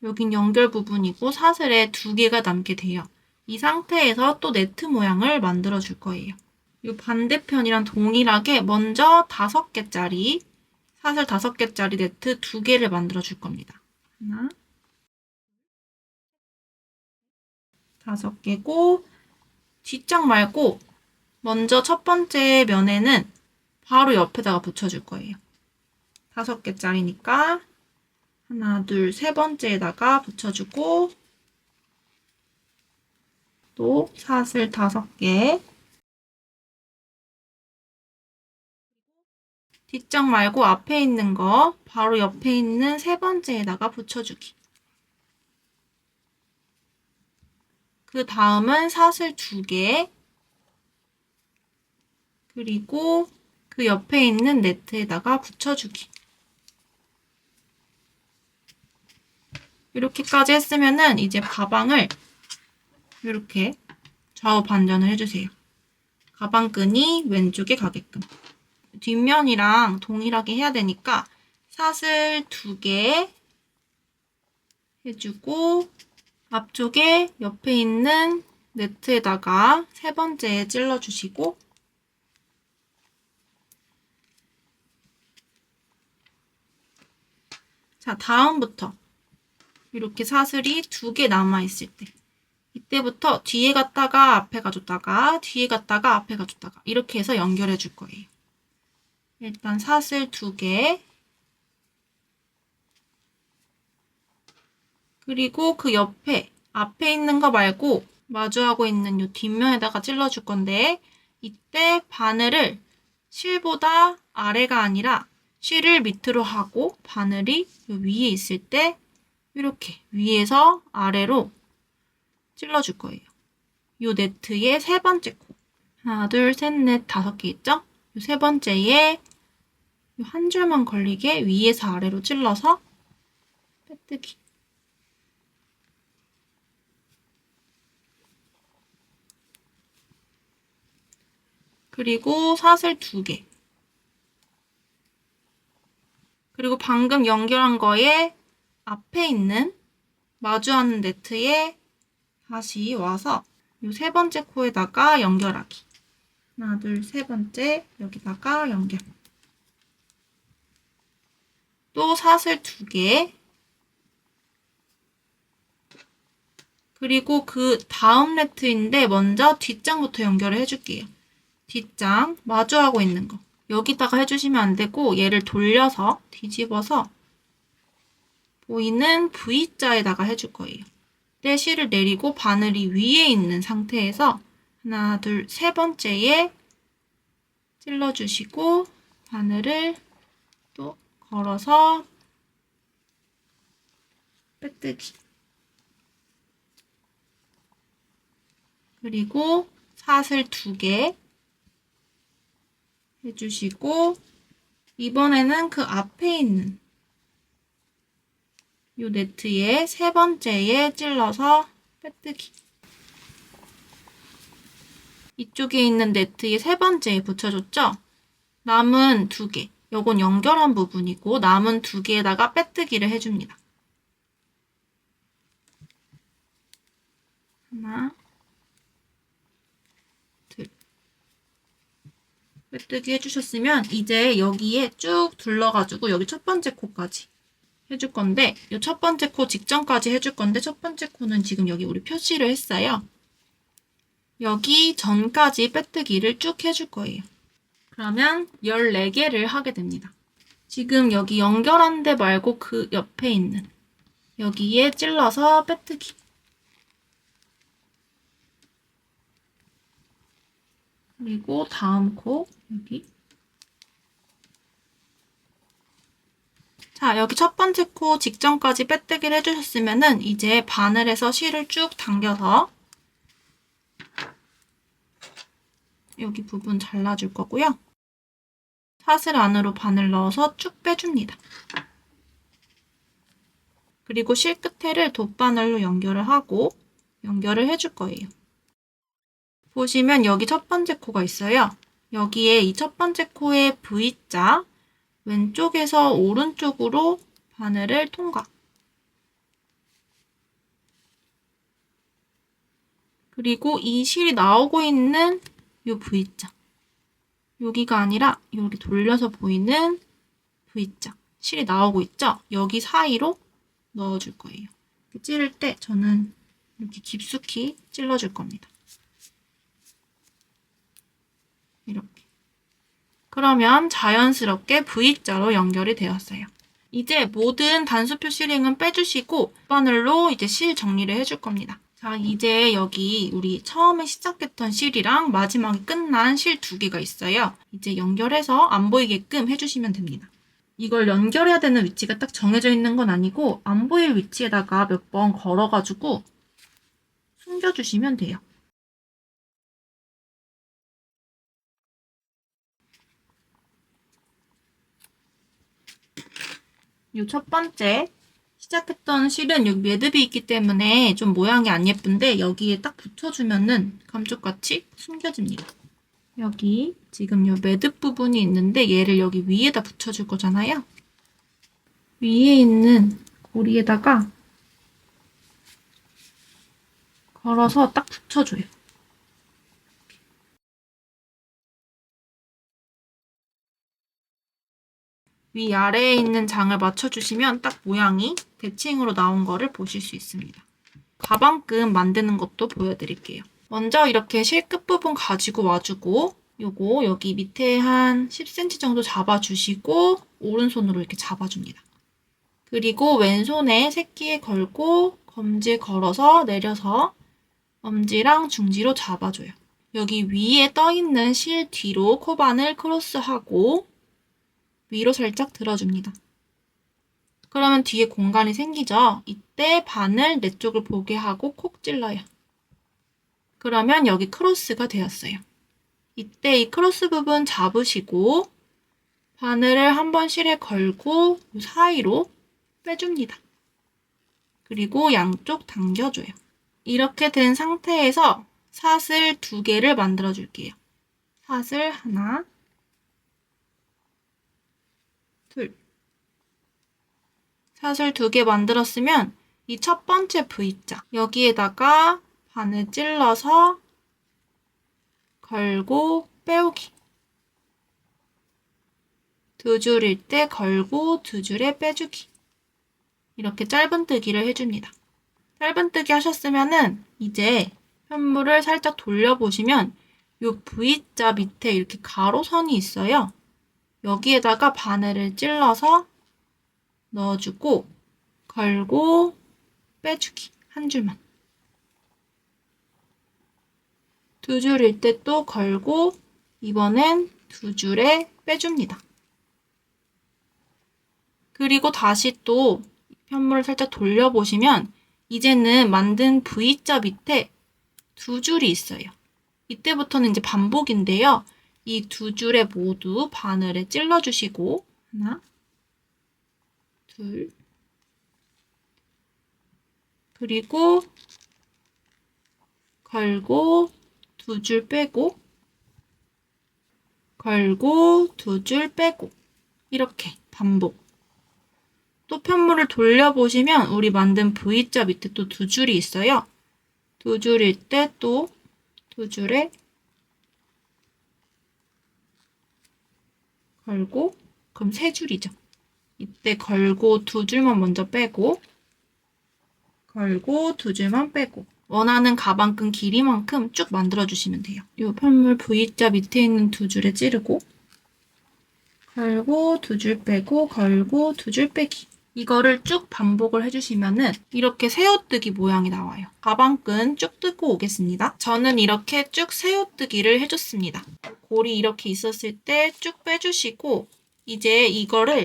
여긴 연결 부분이고 사슬에 2개가 남게 돼요. 이 상태에서 또 네트 모양을 만들어 줄 거예요. 이 반대편이랑 동일하게 먼저 5개짜리 사슬 5개짜리 네트 2개를 만들어 줄 겁니다. 하나, 5개고 뒷장 말고 먼저 첫 번째 면에는 바로 옆에다가 붙여줄 거예요. 5개짜리니까 하나, 둘, 3번째에다가 붙여주고 또 사슬 5개 뒷장 말고 앞에 있는 거 바로 옆에 있는 3번째에다가 붙여주기. 그 다음은 사슬 2개 그리고 그 옆에 있는 네트에다가 붙여주기. 이렇게까지 했으면은 이제 가방을 이렇게 좌우 반전을 해주세요. 가방끈이 왼쪽에 가게끔. 뒷면이랑 동일하게 해야 되니까 사슬 2개 해주고 앞쪽에 옆에 있는 네트에다가 3번째에 찔러주시고 자, 다음부터 이렇게 사슬이 2개 남아있을 때 이때부터 뒤에 갔다가 앞에 가줬다가 뒤에 갔다가 앞에 가줬다가 이렇게 해서 연결해 줄 거예요. 일단 사슬 2개 그리고 그 옆에 앞에 있는 거 말고 마주하고 있는 이 뒷면에다가 찔러줄 건데 이때 바늘을 실보다 아래가 아니라 실을 밑으로 하고 바늘이 위에 있을 때 이렇게 위에서 아래로 찔러줄 거예요. 이 네트의 3번째 코. 하나, 둘, 셋, 넷, 5개 있죠? 이 3번째에 한 줄만 걸리게 위에서 아래로 찔러서 빼뜨기. 그리고 사슬 2개. 그리고 방금 연결한 거에 앞에 있는 마주하는 네트에 다시 와서 이 3번째 코에다가 연결하기. 하나, 둘, 3번째 여기다가 연결. 또 사슬 2개. 그리고 그 다음 네트인데 먼저 뒷장부터 연결을 해줄게요. 뒷장 마주하고 있는 거. 여기다가 해주시면 안 되고 얘를 돌려서 뒤집어서 보이는 V자에다가 해줄 거예요. 때 실을 내리고 바늘이 위에 있는 상태에서 하나, 둘, 3번째에 찔러주시고 바늘을 또 걸어서 빼뜨기. 그리고 사슬 2개 해주시고 이번에는 그 앞에 있는 이 네트의 3번째에 찔러서 빼뜨기. 이쪽에 있는 네트의 3번째에 붙여줬죠? 남은 2개. 요건 연결한 부분이고 남은 2개에다가 빼뜨기를 해줍니다. 하나, 둘. 빼뜨기 해주셨으면 이제 여기에 쭉 둘러가지고 여기 첫 번째 코까지 해줄 건데 이 첫 번째 코 직전까지 해줄 건데 첫 번째 코는 지금 여기 우리 표시를 했어요. 여기 전까지 빼뜨기를 쭉 해줄 거예요. 그러면 14개를 하게 됩니다. 지금 여기 연결한 데 말고 그 옆에 있는 여기에 찔러서 빼뜨기. 그리고 다음 코 여기. 자, 여기 첫 번째 코 직전까지 빼뜨기를 해주셨으면은 이제 바늘에서 실을 쭉 당겨서 여기 부분 잘라줄 거고요. 사슬 안으로 바늘 넣어서 쭉 빼줍니다. 그리고 실 끝에를 돗바늘로 연결을 하고 연결을 해줄 거예요. 보시면 여기 첫 번째 코가 있어요. 여기에 이 첫 번째 코의 V자 왼쪽에서 오른쪽으로 바늘을 통과. 그리고 이 실이 나오고 있는 이 V자. 여기가 아니라 여기 돌려서 보이는 V자. 실이 나오고 있죠? 여기 사이로 넣어줄 거예요. 찌를 때 저는 이렇게 깊숙이 찔러줄 겁니다. 이렇게. 그러면 자연스럽게 V자로 연결이 되었어요. 이제 모든 단수표 실링은 빼주시고 바늘로 이제 실 정리를 해줄 겁니다. 자, 이제 여기 우리 처음에 시작했던 실이랑 마지막에 끝난 실 2개가 있어요. 이제 연결해서 안 보이게끔 해주시면 됩니다. 이걸 연결해야 되는 위치가 딱 정해져 있는 건 아니고 안 보일 위치에다가 몇 번 걸어가지고 숨겨주시면 돼요. 이 첫 번째 시작했던 실은 여기 매듭이 있기 때문에 좀 모양이 안 예쁜데 여기에 딱 붙여주면은 감쪽같이 숨겨집니다. 여기 지금 이 매듭 부분이 있는데 얘를 여기 위에다 붙여줄 거잖아요. 위에 있는 고리에다가 걸어서 딱 붙여줘요. 위아래에 있는 장을 맞춰주시면 딱 모양이 대칭으로 나온 거를 보실 수 있습니다. 가방끈 만드는 것도 보여드릴게요. 먼저 이렇게 실 끝부분 가지고 와주고 요거 여기 밑에 한 10cm 정도 잡아주시고 오른손으로 이렇게 잡아줍니다. 그리고 왼손에 새끼에 걸고 검지에 걸어서 내려서 엄지랑 중지로 잡아줘요. 여기 위에 떠있는 실 뒤로 코바늘 크로스하고 위로 살짝 들어줍니다. 그러면 뒤에 공간이 생기죠? 이때 바늘 내 쪽을 보게 하고 콕 찔러요. 그러면 여기 크로스가 되었어요. 이때 이 크로스 부분 잡으시고 바늘을 한번 실에 걸고 사이로 빼줍니다. 그리고 양쪽 당겨줘요. 이렇게 된 상태에서 사슬 2개를 만들어 줄게요. 사슬 하나, 둘. 사슬 2개 만들었으면 이 첫 번째 V자 여기에다가 바늘 찔러서 걸고 빼오기. 2줄일 때 걸고 2줄에 빼주기. 이렇게 짧은뜨기를 해줍니다. 짧은뜨기 하셨으면은 이제 편물을 살짝 돌려보시면 이 V자 밑에 이렇게 가로선이 있어요. 여기에다가 바늘을 찔러서 넣어주고 걸고 빼주기. 한 줄만. 2줄일 때 또 걸고 이번엔 2줄에 빼줍니다. 그리고 다시 또 편물을 살짝 돌려보시면 이제는 만든 V자 밑에 2줄이 있어요. 이때부터는 이제 반복인데요. 이 2줄에 모두 바늘에 찔러주시고 하나, 둘, 그리고 걸고 2줄 빼고 걸고 2줄 빼고 이렇게 반복. 또 편물을 돌려보시면 우리 만든 V자 밑에 또 2줄이 있어요. 2줄일 때 또 2줄에 걸고 그럼 3줄이죠. 이때 걸고 2줄만 먼저 빼고 걸고 2줄만 빼고 원하는 가방끈 길이만큼 쭉 만들어주시면 돼요. 이 편물 V자 밑에 있는 2줄에 찌르고 걸고 2줄 빼고 걸고 2줄 빼기. 이거를 쭉 반복을 해주시면은 이렇게 새우뜨기 모양이 나와요. 가방끈 쭉 뜨고 오겠습니다. 저는 이렇게 쭉 새우뜨기를 해줬습니다. 골이 이렇게 있었을 때 쭉 빼주시고 이제 이거를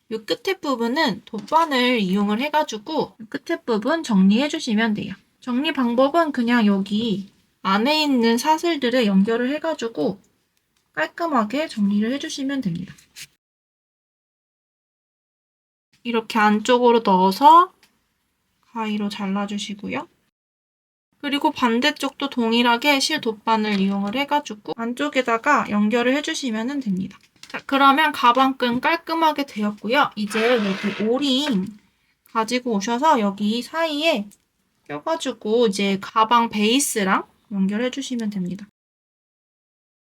이 끝에 부분은 돗바늘 이용을 해가지고 끝에 부분 정리해주시면 돼요. 정리 방법은 그냥 여기 안에 있는 사슬들을 연결을 해가지고 깔끔하게 정리를 해주시면 됩니다. 이렇게 안쪽으로 넣어서 가위로 잘라주시고요. 그리고 반대쪽도 동일하게 실 돗바늘 이용을 해가지고 안쪽에다가 연결을 해주시면 됩니다. 자, 그러면 가방끈 깔끔하게 되었고요. 이제 여기 오링 가지고 오셔서 여기 사이에 껴가지고 이제 가방 베이스랑 연결해주시면 됩니다.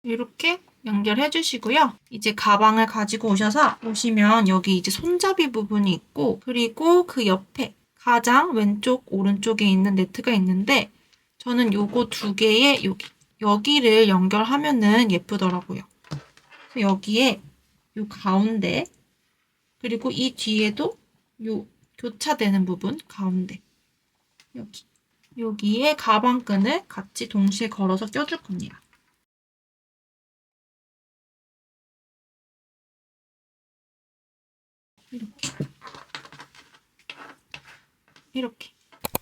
이렇게 연결해주시고요. 이제 가방을 가지고 오셔서 보시면 여기 이제 손잡이 부분이 있고 그리고 그 옆에 가장 왼쪽 오른쪽에 있는 네트가 있는데 저는 요거 두 개의 여기를 연결하면은 예쁘더라고요. 그래서 여기에 요 가운데 그리고 이 뒤에도 요 교차되는 부분 가운데 여기에 가방끈을 같이 동시에 걸어서 껴줄 겁니다. 이렇게.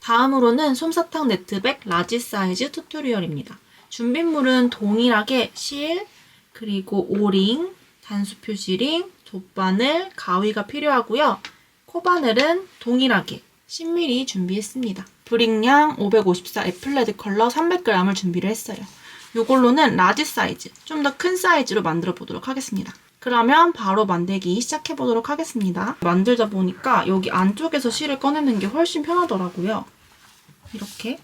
다음으로는 솜사탕 네트백 라지 사이즈 튜토리얼입니다. 준비물은 동일하게 실, 그리고 오링, 단수 표시링, 돗바늘, 가위가 필요하고요. 코바늘은 동일하게 10mm 준비했습니다. 브릭량 554 애플레드 컬러 300g을 준비를 했어요. 이걸로는 라지 사이즈, 좀 더 큰 사이즈로 만들어 보도록 하겠습니다. 그러면 바로 만들기 시작해 보도록 하겠습니다. 만들다 보니까 여기 안쪽에서 실을 꺼내는 게 훨씬 편하더라고요. 이렇게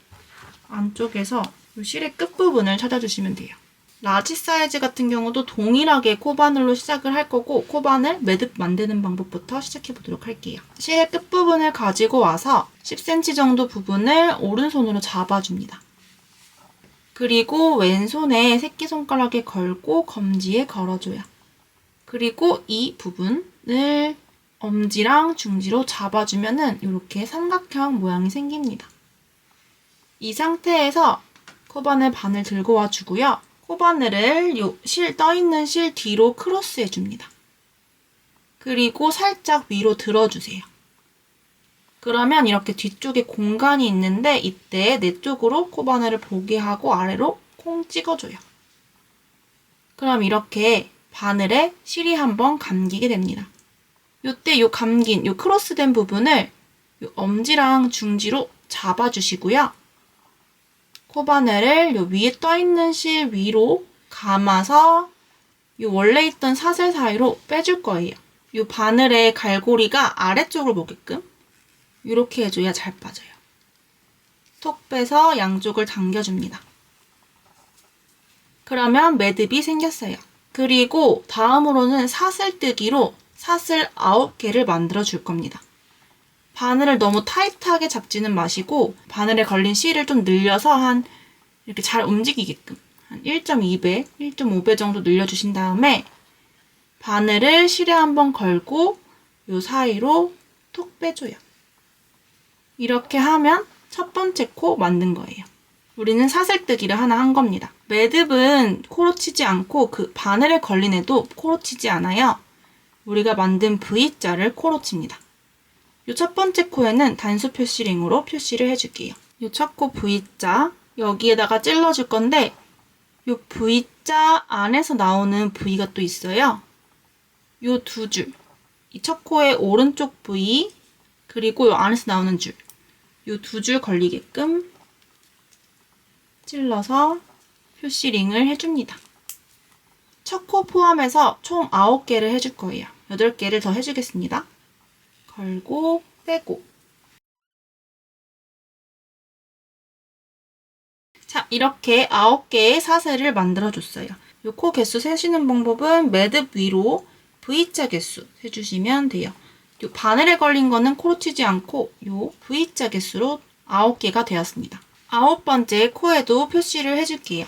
안쪽에서 이 실의 끝부분을 찾아주시면 돼요. 라지 사이즈 같은 경우도 동일하게 코바늘로 시작을 할 거고 코바늘 매듭 만드는 방법부터 시작해 보도록 할게요. 실의 끝부분을 가지고 와서 10cm 정도 부분을 오른손으로 잡아줍니다. 그리고 왼손에 새끼손가락에 걸고 검지에 걸어줘요. 그리고 이 부분을 엄지랑 중지로 잡아주면은 이렇게 삼각형 모양이 생깁니다. 이 상태에서 코바늘 반을 들고 와주고요. 코바늘을 실 떠있는 실 뒤로 크로스해줍니다. 그리고 살짝 위로 들어주세요. 그러면 이렇게 뒤쪽에 공간이 있는데 이때 내 쪽으로 코바늘을 보게 하고 아래로 콩 찍어줘요. 그럼 이렇게 바늘에 실이 한번 감기게 됩니다. 이때 요 감긴, 요 크로스된 부분을 요 엄지랑 중지로 잡아주시고요. 코바늘을 요 위에 떠있는 실 위로 감아서 요 원래 있던 사슬 사이로 빼줄 거예요. 요 바늘의 갈고리가 아래쪽으로 보게끔 이렇게 해줘야 잘 빠져요. 톡 빼서 양쪽을 당겨줍니다. 그러면 매듭이 생겼어요. 그리고 다음으로는 사슬뜨기로 사슬 9개를 만들어 줄 겁니다. 바늘을 너무 타이트하게 잡지는 마시고 바늘에 걸린 실을 좀 늘려서 한 이렇게 잘 움직이게끔 한 1.2배, 1.5배 정도 늘려주신 다음에 바늘을 실에 한번 걸고 요 사이로 톡 빼줘요. 이렇게 하면 첫 번째 코 만든 거예요. 우리는 사슬뜨기를 하나 한 겁니다. 매듭은 코로 치지 않고 그 바늘에 걸린 애도 코로 치지 않아요. 우리가 만든 V자를 코로 칩니다. 이 첫 번째 코에는 단수 표시링으로 표시를 해줄게요. 이 첫 코 V자 여기에다가 찔러줄 건데 이 V자 안에서 나오는 V가 또 있어요. 이 두 줄, 이 첫 코의 오른쪽 V 그리고 이 안에서 나오는 줄, 이 두 줄 걸리게끔 찔러서 표시링을 해줍니다. 첫 코 포함해서 총 9개를 해줄 거예요. 8개를 더 해주겠습니다. 걸고 빼고 자, 이렇게 9개의 사슬을 만들어줬어요. 이 코 개수 세시는 방법은 매듭 위로 V자 개수 세주시면 돼요. 이 바늘에 걸린 거는 코로 치지 않고 이 V자 개수로 9개가 되었습니다. 9번째 코에도 표시를 해줄게요.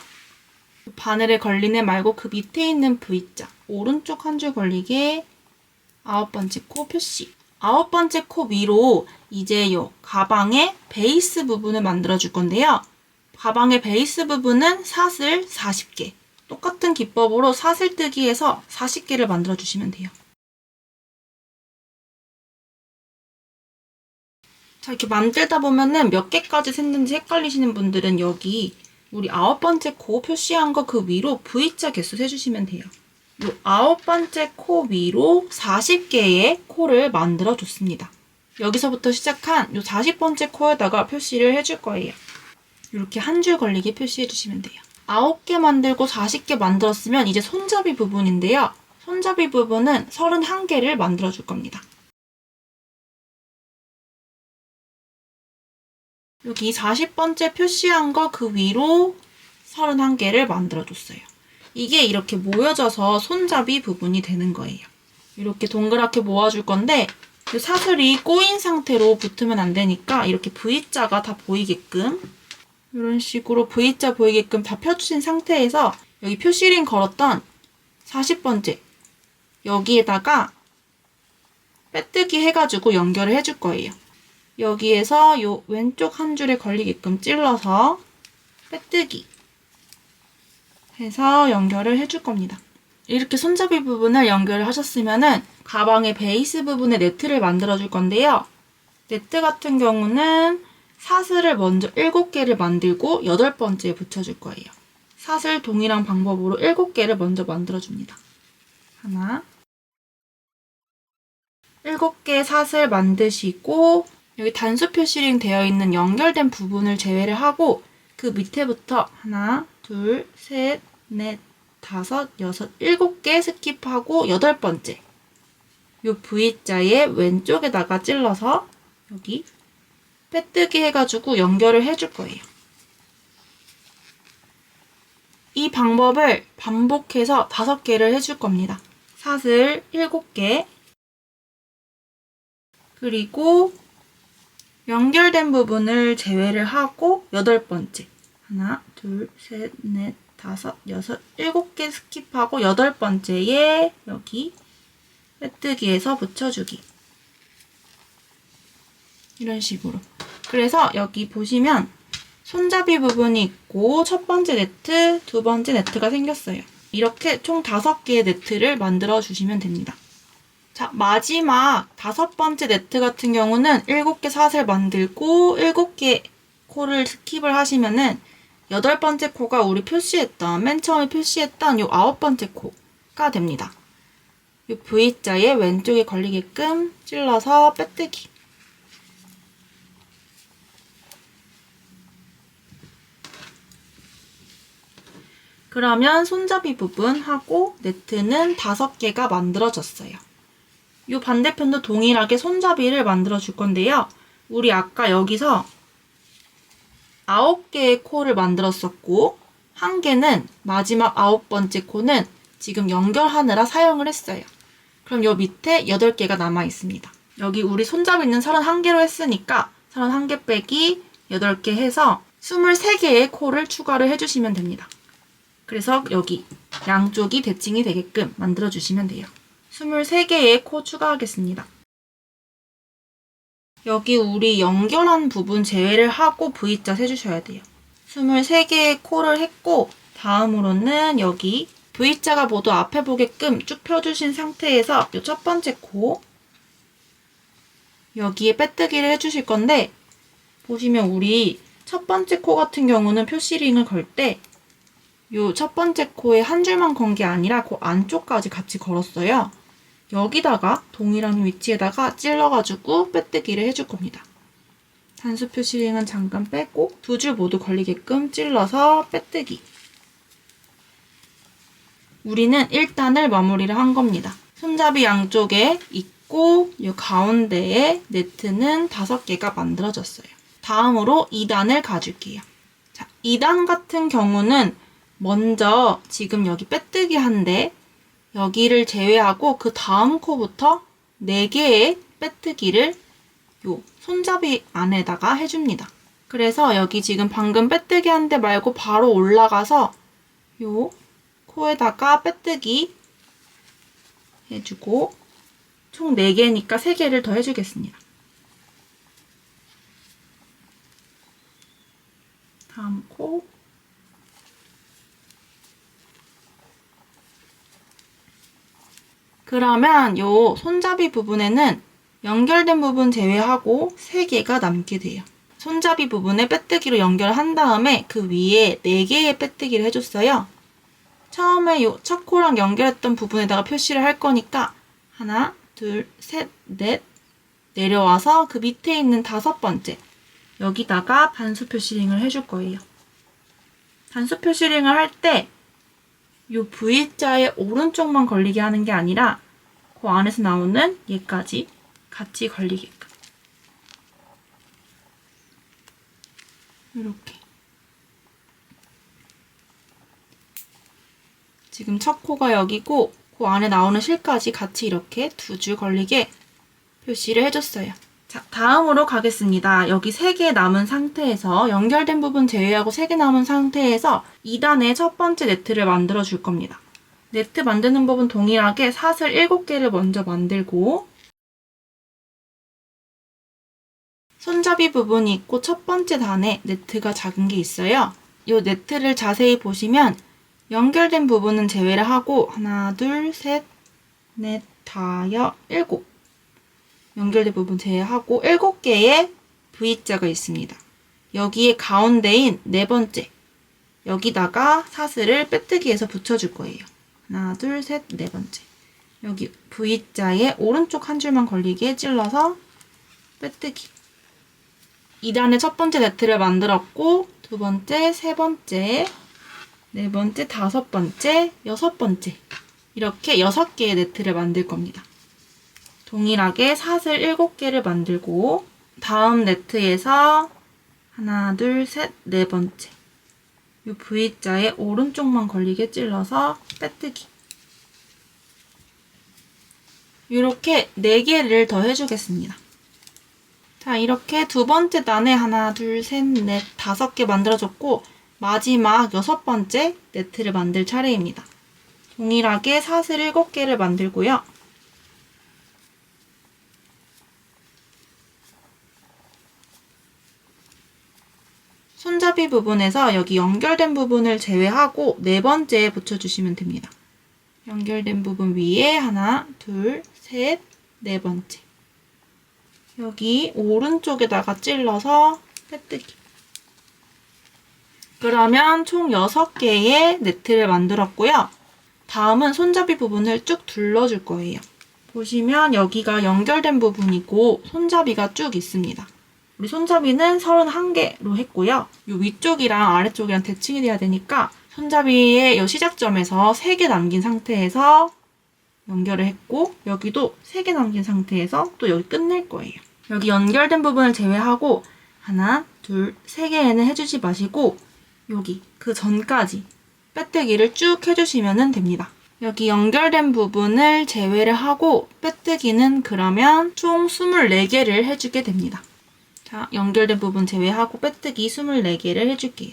바늘에 걸린 애 말고 그 밑에 있는 V자 오른쪽 한 줄 걸리게 9번째 코 표시. 9번째 코 위로 이제 요 가방의 베이스 부분을 만들어 줄 건데요. 가방의 베이스 부분은 사슬 40개. 똑같은 기법으로 사슬뜨기해서 40개를 만들어 주시면 돼요. 자, 이렇게 만들다 보면은 몇 개까지 샜는지 헷갈리시는 분들은 여기 우리 9번째 코 표시한 거 그 위로 V자 개수 세주시면 돼요. 요 9번째 코 위로 40개의 코를 만들어 줬습니다. 여기서부터 시작한 요 40번째 코에다가 표시를 해줄 거예요. 이렇게 한 줄 걸리게 표시해 주시면 돼요. 9개 만들고 40개 만들었으면 이제 손잡이 부분인데요. 손잡이 부분은 31개를 만들어 줄 겁니다. 여기 40번째 표시한 거 그 위로 31개를 만들어 줬어요. 이게 이렇게 모여져서 손잡이 부분이 되는 거예요. 이렇게 동그랗게 모아줄 건데 사슬이 꼬인 상태로 붙으면 안 되니까 이렇게 V자가 다 보이게끔 이런 식으로 V자 보이게끔 다 펴주신 상태에서 여기 표시링 걸었던 40번째 여기에다가 빼뜨기 해가지고 연결을 해줄 거예요. 여기에서 요 왼쪽 한 줄에 걸리게끔 찔러서 빼뜨기 해서 연결을 해줄 겁니다. 이렇게 손잡이 부분을 연결을 하셨으면은 가방의 베이스 부분에 네트를 만들어 줄 건데요. 네트 같은 경우는 사슬을 먼저 7개를 만들고 8번째에 붙여줄 거예요. 사슬 동일한 방법으로 7개를 먼저 만들어줍니다. 하나 7개 사슬 만드시고 여기 단수 표시링 되어 있는 연결된 부분을 제외를 하고 그 밑에부터 하나, 둘, 셋, 넷, 다섯, 여섯, 7개 스킵하고 8번째 이 V자의 왼쪽에다가 찔러서 여기 빼뜨기 해가지고 연결을 해줄 거예요. 이 방법을 반복해서 5개를 해줄 겁니다. 사슬 7개 그리고 연결된 부분을 제외를 하고 8번째 하나, 둘, 셋, 넷, 다섯, 여섯, 7개 스킵하고 8번째에 여기 빼뜨기해서 붙여주기 이런 식으로 그래서 여기 보시면 손잡이 부분이 있고 첫 번째 네트, 두 번째 네트가 생겼어요. 이렇게 총 5개의 네트를 만들어 주시면 됩니다. 자, 마지막 5번째 네트 같은 경우는 7개 사슬 만들고 7개 코를 스킵을 하시면은 8번째 코가 우리 표시했던 맨 처음에 표시했던 요 9번째 코가 됩니다. 요 V자의 왼쪽에 걸리게끔 찔러서 빼뜨기 그러면 손잡이 부분하고 네트는 5개가 만들어졌어요. 이 반대편도 동일하게 손잡이를 만들어 줄 건데요. 우리 아까 여기서 9개의 코를 만들었었고 1개는 마지막 9번째 코는 지금 연결하느라 사용을 했어요. 그럼 요 밑에 8개가 남아 있습니다. 여기 우리 손잡이는 31개로 했으니까 31개 빼기 8개 해서 23개의 코를 추가를 해주시면 됩니다. 그래서 여기 양쪽이 대칭이 되게끔 만들어주시면 돼요. 23개의 코 추가하겠습니다. 여기 우리 연결한 부분 제외를 하고 V자 세주셔야 돼요. 23개의 코를 했고 다음으로는 여기 V자가 모두 앞에 보게끔 쭉 펴주신 상태에서 이 첫 번째 코 여기에 빼뜨기를 해주실 건데 보시면 우리 첫 번째 코 같은 경우는 표시링을 걸 때 이 첫 번째 코에 한 줄만 건 게 아니라 그 안쪽까지 같이 걸었어요. 여기다가 동일한 위치에다가 찔러가지고 빼뜨기를 해줄 겁니다. 단수 표시링은 잠깐 빼고 2줄 모두 걸리게끔 찔러서 빼뜨기. 우리는 1단을 마무리를 한 겁니다. 손잡이 양쪽에 있고 이 가운데에 네트는 5개가 만들어졌어요. 다음으로 2단을 가줄게요. 자, 2단 같은 경우는 먼저 지금 여기 빼뜨기 한데 여기를 제외하고 그 다음 코부터 4개의 빼뜨기를 요 손잡이 안에다가 해줍니다. 그래서 여기 지금 방금 빼뜨기 한 데 말고 바로 올라가서 요 코에다가 빼뜨기 해주고 총 4개니까 3개를 더 해주겠습니다. 다음 코. 그러면 요 손잡이 부분에는 연결된 부분 제외하고 3개가 남게 돼요. 손잡이 부분에 빼뜨기로 연결한 다음에 그 위에 4개의 빼뜨기를 해줬어요. 처음에 요 첫 코랑 연결했던 부분에다가 표시를 할 거니까 하나, 둘, 셋, 넷 내려와서 그 밑에 있는 5번째 여기다가 단수 표시링을 해줄 거예요. 단수 표시링을 할 때 이 V자의 오른쪽만 걸리게 하는 게 아니라 그 안에서 나오는 얘까지 같이 걸리게끔 이렇게 지금 첫 코가 여기고 그 안에 나오는 실까지 같이 이렇게 2줄 걸리게 표시를 해줬어요. 자, 다음으로 가겠습니다. 여기 3개 남은 상태에서 연결된 부분 제외하고 3개 남은 상태에서 2단의 첫 번째 네트를 만들어 줄 겁니다. 네트 만드는 법은 동일하게 사슬 7개를 먼저 만들고 손잡이 부분이 있고 첫 번째 단에 네트가 작은 게 있어요. 이 네트를 자세히 보시면 연결된 부분은 제외를 하고 하나, 둘, 셋, 넷, 다섯, 7 연결된 부분 제외하고 7개의 V자가 있습니다. 여기에 가운데인 4번째 여기다가 사슬을 빼뜨기해서 붙여줄 거예요. 하나, 둘, 셋, 4번째 여기 V자의 오른쪽 한 줄만 걸리게 찔러서 빼뜨기 2단의 첫 번째 네트를 만들었고 두 번째, 세 번째, 네 번째, 5번째, 6번째 이렇게 6개의 네트를 만들 겁니다. 동일하게 사슬 7개를 만들고 다음 네트에서 하나, 둘, 셋, 4번째 이 V자의 오른쪽만 걸리게 찔러서 빼뜨기 이렇게 4개를 더 해주겠습니다. 자, 이렇게 두 번째 단에 하나, 둘, 셋, 넷, 5개 만들어줬고 마지막 6번째 네트를 만들 차례입니다. 동일하게 사슬 7개를 만들고요. 손잡이 부분에서 여기 연결된 부분을 제외하고 4번째에 붙여주시면 됩니다. 연결된 부분 위에 하나, 둘, 셋, 4번째 여기 오른쪽에다가 찔러서 빼뜨기 그러면 총 6개의 네트를 만들었고요. 다음은 손잡이 부분을 쭉 둘러줄 거예요. 보시면 여기가 연결된 부분이고 손잡이가 쭉 있습니다. 우리 손잡이는 31개로 했고요. 이 위쪽이랑 아래쪽이랑 대칭이 돼야 되니까 손잡이의 이 시작점에서 3개 남긴 상태에서 연결을 했고 여기도 3개 남긴 상태에서 또 여기 끝낼 거예요. 여기 연결된 부분을 제외하고 하나, 둘, 3개에는 해주지 마시고 여기 그 전까지 빼뜨기를 쭉 해주시면 됩니다. 여기 연결된 부분을 제외를 하고 빼뜨기는 그러면 총 24개를 해주게 됩니다. 자, 연결된 부분 제외하고 빼뜨기 24개를 해줄게요.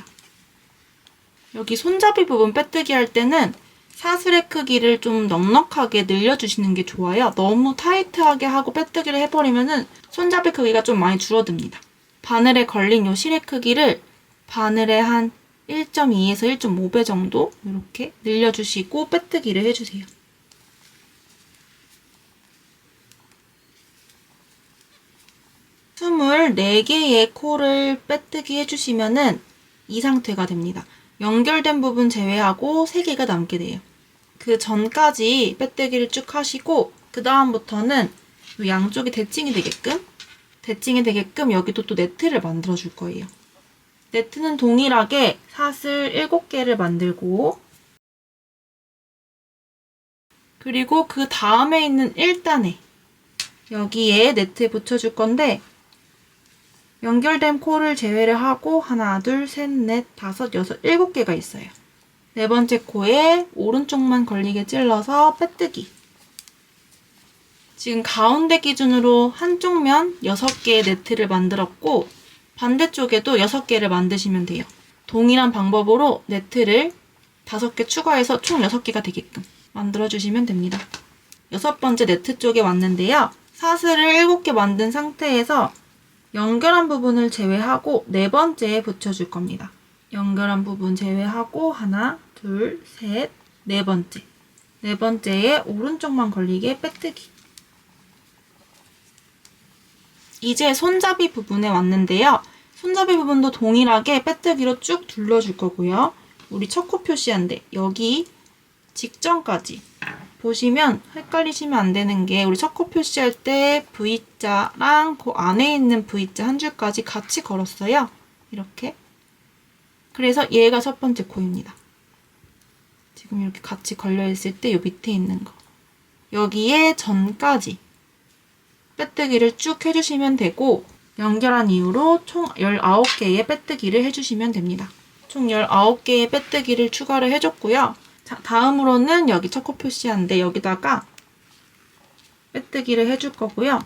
여기 손잡이 부분 빼뜨기 할 때는 사슬의 크기를 좀 넉넉하게 늘려주시는 게 좋아요. 너무 타이트하게 하고 빼뜨기를 해버리면 손잡이 크기가 좀 많이 줄어듭니다. 바늘에 걸린 이 실의 크기를 바늘의 한 1.2에서 1.5배 정도 이렇게 늘려주시고 빼뜨기를 해주세요. 숨을 4개의 코를 빼뜨기 해주시면은 이 상태가 됩니다. 연결된 부분 제외하고 3개가 남게 돼요. 그 전까지 빼뜨기를 쭉 하시고 그 다음부터는 양쪽이 대칭이 되게끔 여기도 또 네트를 만들어 줄 거예요. 네트는 동일하게 사슬 7개를 만들고 그리고 그 다음에 있는 1단에 여기에 네트 붙여줄 건데 연결된 코를 제외를 하고 하나, 둘, 셋, 넷, 5, 6, 7개가 있어요. 4번째 코에 오른쪽만 걸리게 찔러서 빼뜨기. 지금 가운데 기준으로 한쪽 면 6개의 네트를 만들었고 반대쪽에도 6개를 만드시면 돼요. 동일한 방법으로 네트를 5개 추가해서 총 6개가 되게끔 만들어주시면 됩니다. 6번째 네트 쪽에 왔는데요. 사슬을 7개 만든 상태에서 연결한 부분을 제외하고 4번째에 붙여줄 겁니다. 연결한 부분 제외하고 하나, 둘, 셋, 4번째. 4번째에 오른쪽만 걸리게 빼뜨기. 이제 손잡이 부분에 왔는데요. 손잡이 부분도 동일하게 빼뜨기로 쭉 둘러줄 거고요. 우리 첫 코 표시한데 여기 직전까지 보시면 헷갈리시면 안 되는 게 우리 첫 코 표시할 때 V자랑 그 안에 있는 V자 한 줄까지 같이 걸었어요. 이렇게. 그래서 얘가 첫 번째 코입니다. 지금 이렇게 같이 걸려있을 때 이 밑에 있는 거. 여기에 전까지 빼뜨기를 쭉 해주시면 되고 연결한 이후로 총 19개의 빼뜨기를 해주시면 됩니다. 총 19개의 빼뜨기를 추가를 해줬고요. 자, 다음으로는 여기 첫 코 표시한데 여기다가 빼뜨기를 해줄 거고요.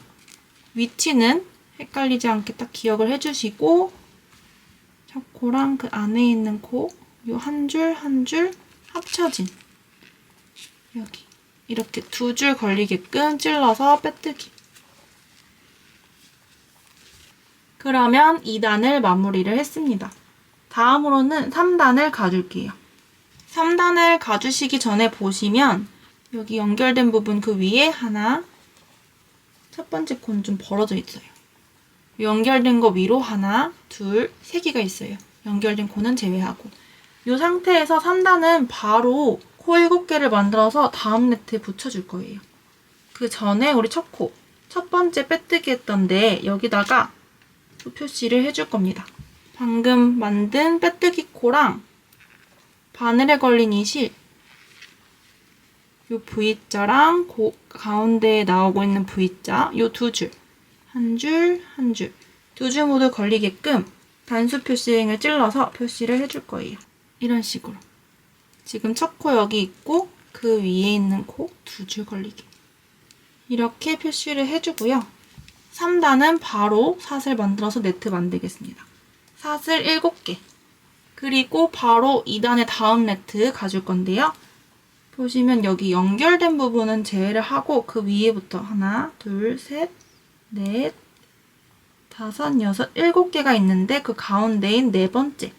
위치는 헷갈리지 않게 딱 기억을 해주시고 첫 코랑 그 안에 있는 코, 요 한 줄 한 줄 합쳐진 여기 이렇게 2줄 걸리게끔 찔러서 빼뜨기. 그러면 2단을 마무리를 했습니다. 다음으로는 3단을 가줄게요. 3단을 가주시기 전에 보시면 여기 연결된 부분 그 위에 하나, 첫 번째 코는 좀 벌어져 있어요. 연결된 거 위로 하나, 둘, 3개가 있어요. 연결된 코는 제외하고. 이 상태에서 3단은 바로 코 7개를 만들어서 다음 네트에 붙여줄 거예요. 그 전에 우리 첫 코, 첫 번째 빼뜨기 했던데 여기다가 표시를 해줄 겁니다. 방금 만든 빼뜨기 코랑 바늘에 걸린 이 실, 요 V자랑 가운데에 나오고 있는 V자, 요 2줄, 한 줄, 한 줄, 2줄 모두 걸리게끔 단수 표시행을 찔러서 표시를 해줄 거예요. 이런 식으로. 지금 첫 코 여기 있고 그 위에 있는 코 2줄 걸리게. 이렇게 표시를 해주고요. 3단은 바로 사슬 만들어서 네트 만들겠습니다. 사슬 7개. 그리고 바로 2단의 다음 네트 가줄 건데요. 보시면 여기 연결된 부분은 제외를 하고 그 위에부터 하나, 둘, 셋, 넷, 다섯, 여섯, 7개가 있는데 그 가운데인 4번째.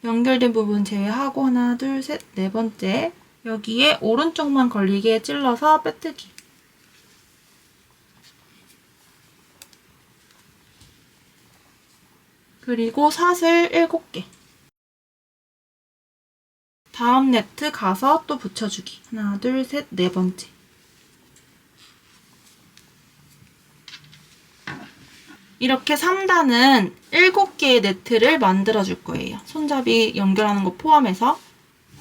연결된 부분 제외하고 하나, 둘, 셋, 4번째. 여기에 오른쪽만 걸리게 찔러서 빼뜨기. 그리고 사슬 7개. 다음 네트 가서 또 붙여주기. 하나, 둘, 셋, 4번째. 이렇게 3단은 7개의 네트를 만들어줄 거예요. 손잡이 연결하는 거 포함해서.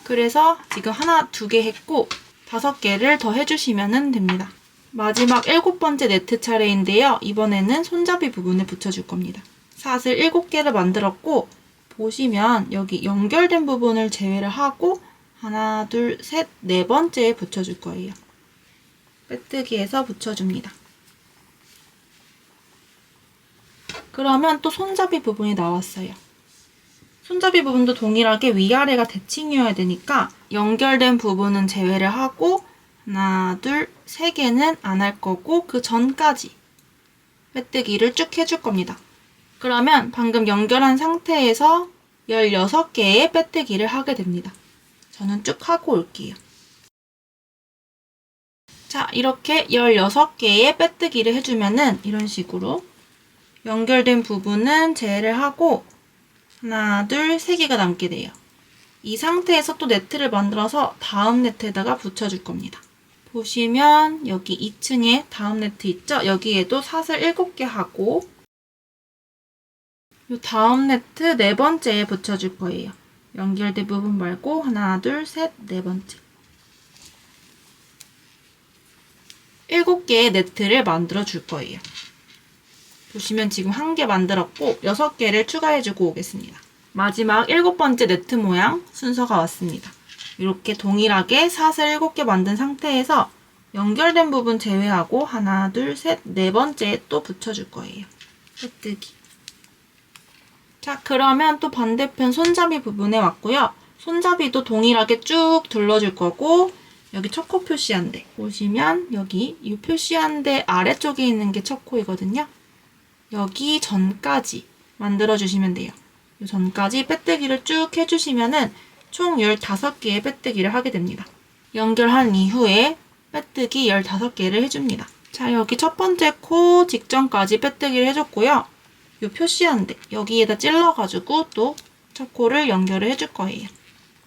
그래서 지금 하나, 2개 했고 5개를 더 해주시면 됩니다. 마지막 7번째 네트 차례인데요. 이번에는 손잡이 부분에 붙여줄 겁니다. 사슬 7개를 만들었고 보시면 여기 연결된 부분을 제외를 하고 하나, 둘, 셋, 4번째에 붙여줄 거예요. 빼뜨기해서 붙여줍니다. 그러면 또 손잡이 부분이 나왔어요. 손잡이 부분도 동일하게 위아래가 대칭이어야 되니까 연결된 부분은 제외를 하고 하나, 둘, 3개는 안 할 거고 그 전까지 빼뜨기를 쭉 해줄 겁니다. 그러면 방금 연결한 상태에서 16개의 빼뜨기를 하게 됩니다. 저는 쭉 하고 올게요. 자, 이렇게 16개의 빼뜨기를 해주면은 이런 식으로 연결된 부분은 제외를 하고 하나, 둘, 3개가 남게 돼요. 이 상태에서 또 네트를 만들어서 다음 네트에다가 붙여줄 겁니다. 보시면 여기 2층에 다음 네트 있죠? 여기에도 사슬 7개 하고 이 다음 네트 4번째에 붙여줄 거예요. 연결된 부분 말고 하나, 둘, 셋, 4번째. 7개의 네트를 만들어 줄 거예요. 보시면 지금 1개 만들었고 6개를 추가해주고 오겠습니다. 마지막 7번째 네트 모양 순서가 왔습니다. 이렇게 동일하게 사슬 7개 만든 상태에서 연결된 부분 제외하고 하나, 둘, 셋, 4번째에 또 붙여줄 거예요. 빼뜨기. 자, 그러면 또 반대편 손잡이 부분에 왔고요. 손잡이도 동일하게 쭉 둘러줄 거고 여기 첫 코 표시한 데 보시면 여기 이 표시한 데 아래쪽에 있는 게 첫 코이거든요. 여기 전까지 만들어주시면 돼요. 이 전까지 빼뜨기를 쭉 해주시면은 총 15개의 빼뜨기를 하게 됩니다. 연결한 이후에 빼뜨기 15개를 해줍니다. 자, 여기 첫 번째 코 직전까지 빼뜨기를 해줬고요. 이 표시한 데 여기에다 찔러가지고 또 첫 코를 연결을 해줄 거예요.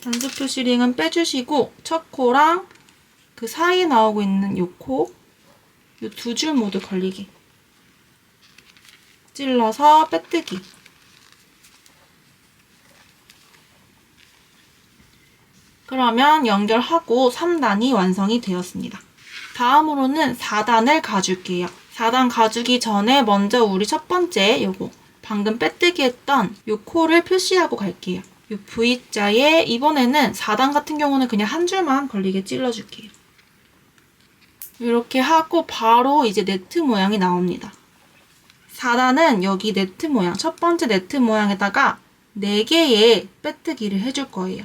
단수 표시링은 빼주시고 첫 코랑 그 사이에 나오고 있는 이 코, 이 두 줄 모두 걸리게 찔러서 빼뜨기. 그러면 연결하고 3단이 완성이 되었습니다. 다음으로는 4단을 가줄게요. 4단 가주기 전에 먼저 우리 첫 번째 요거 방금 빼뜨기 했던 요 코를 표시하고 갈게요. 요 V자에 이번에는 4단 같은 경우는 그냥 한 줄만 걸리게 찔러줄게요. 이렇게 하고 바로 이제 네트 모양이 나옵니다. 4단은 여기 네트 모양, 첫 번째 네트 모양에다가 4개의 빼뜨기를 해줄 거예요.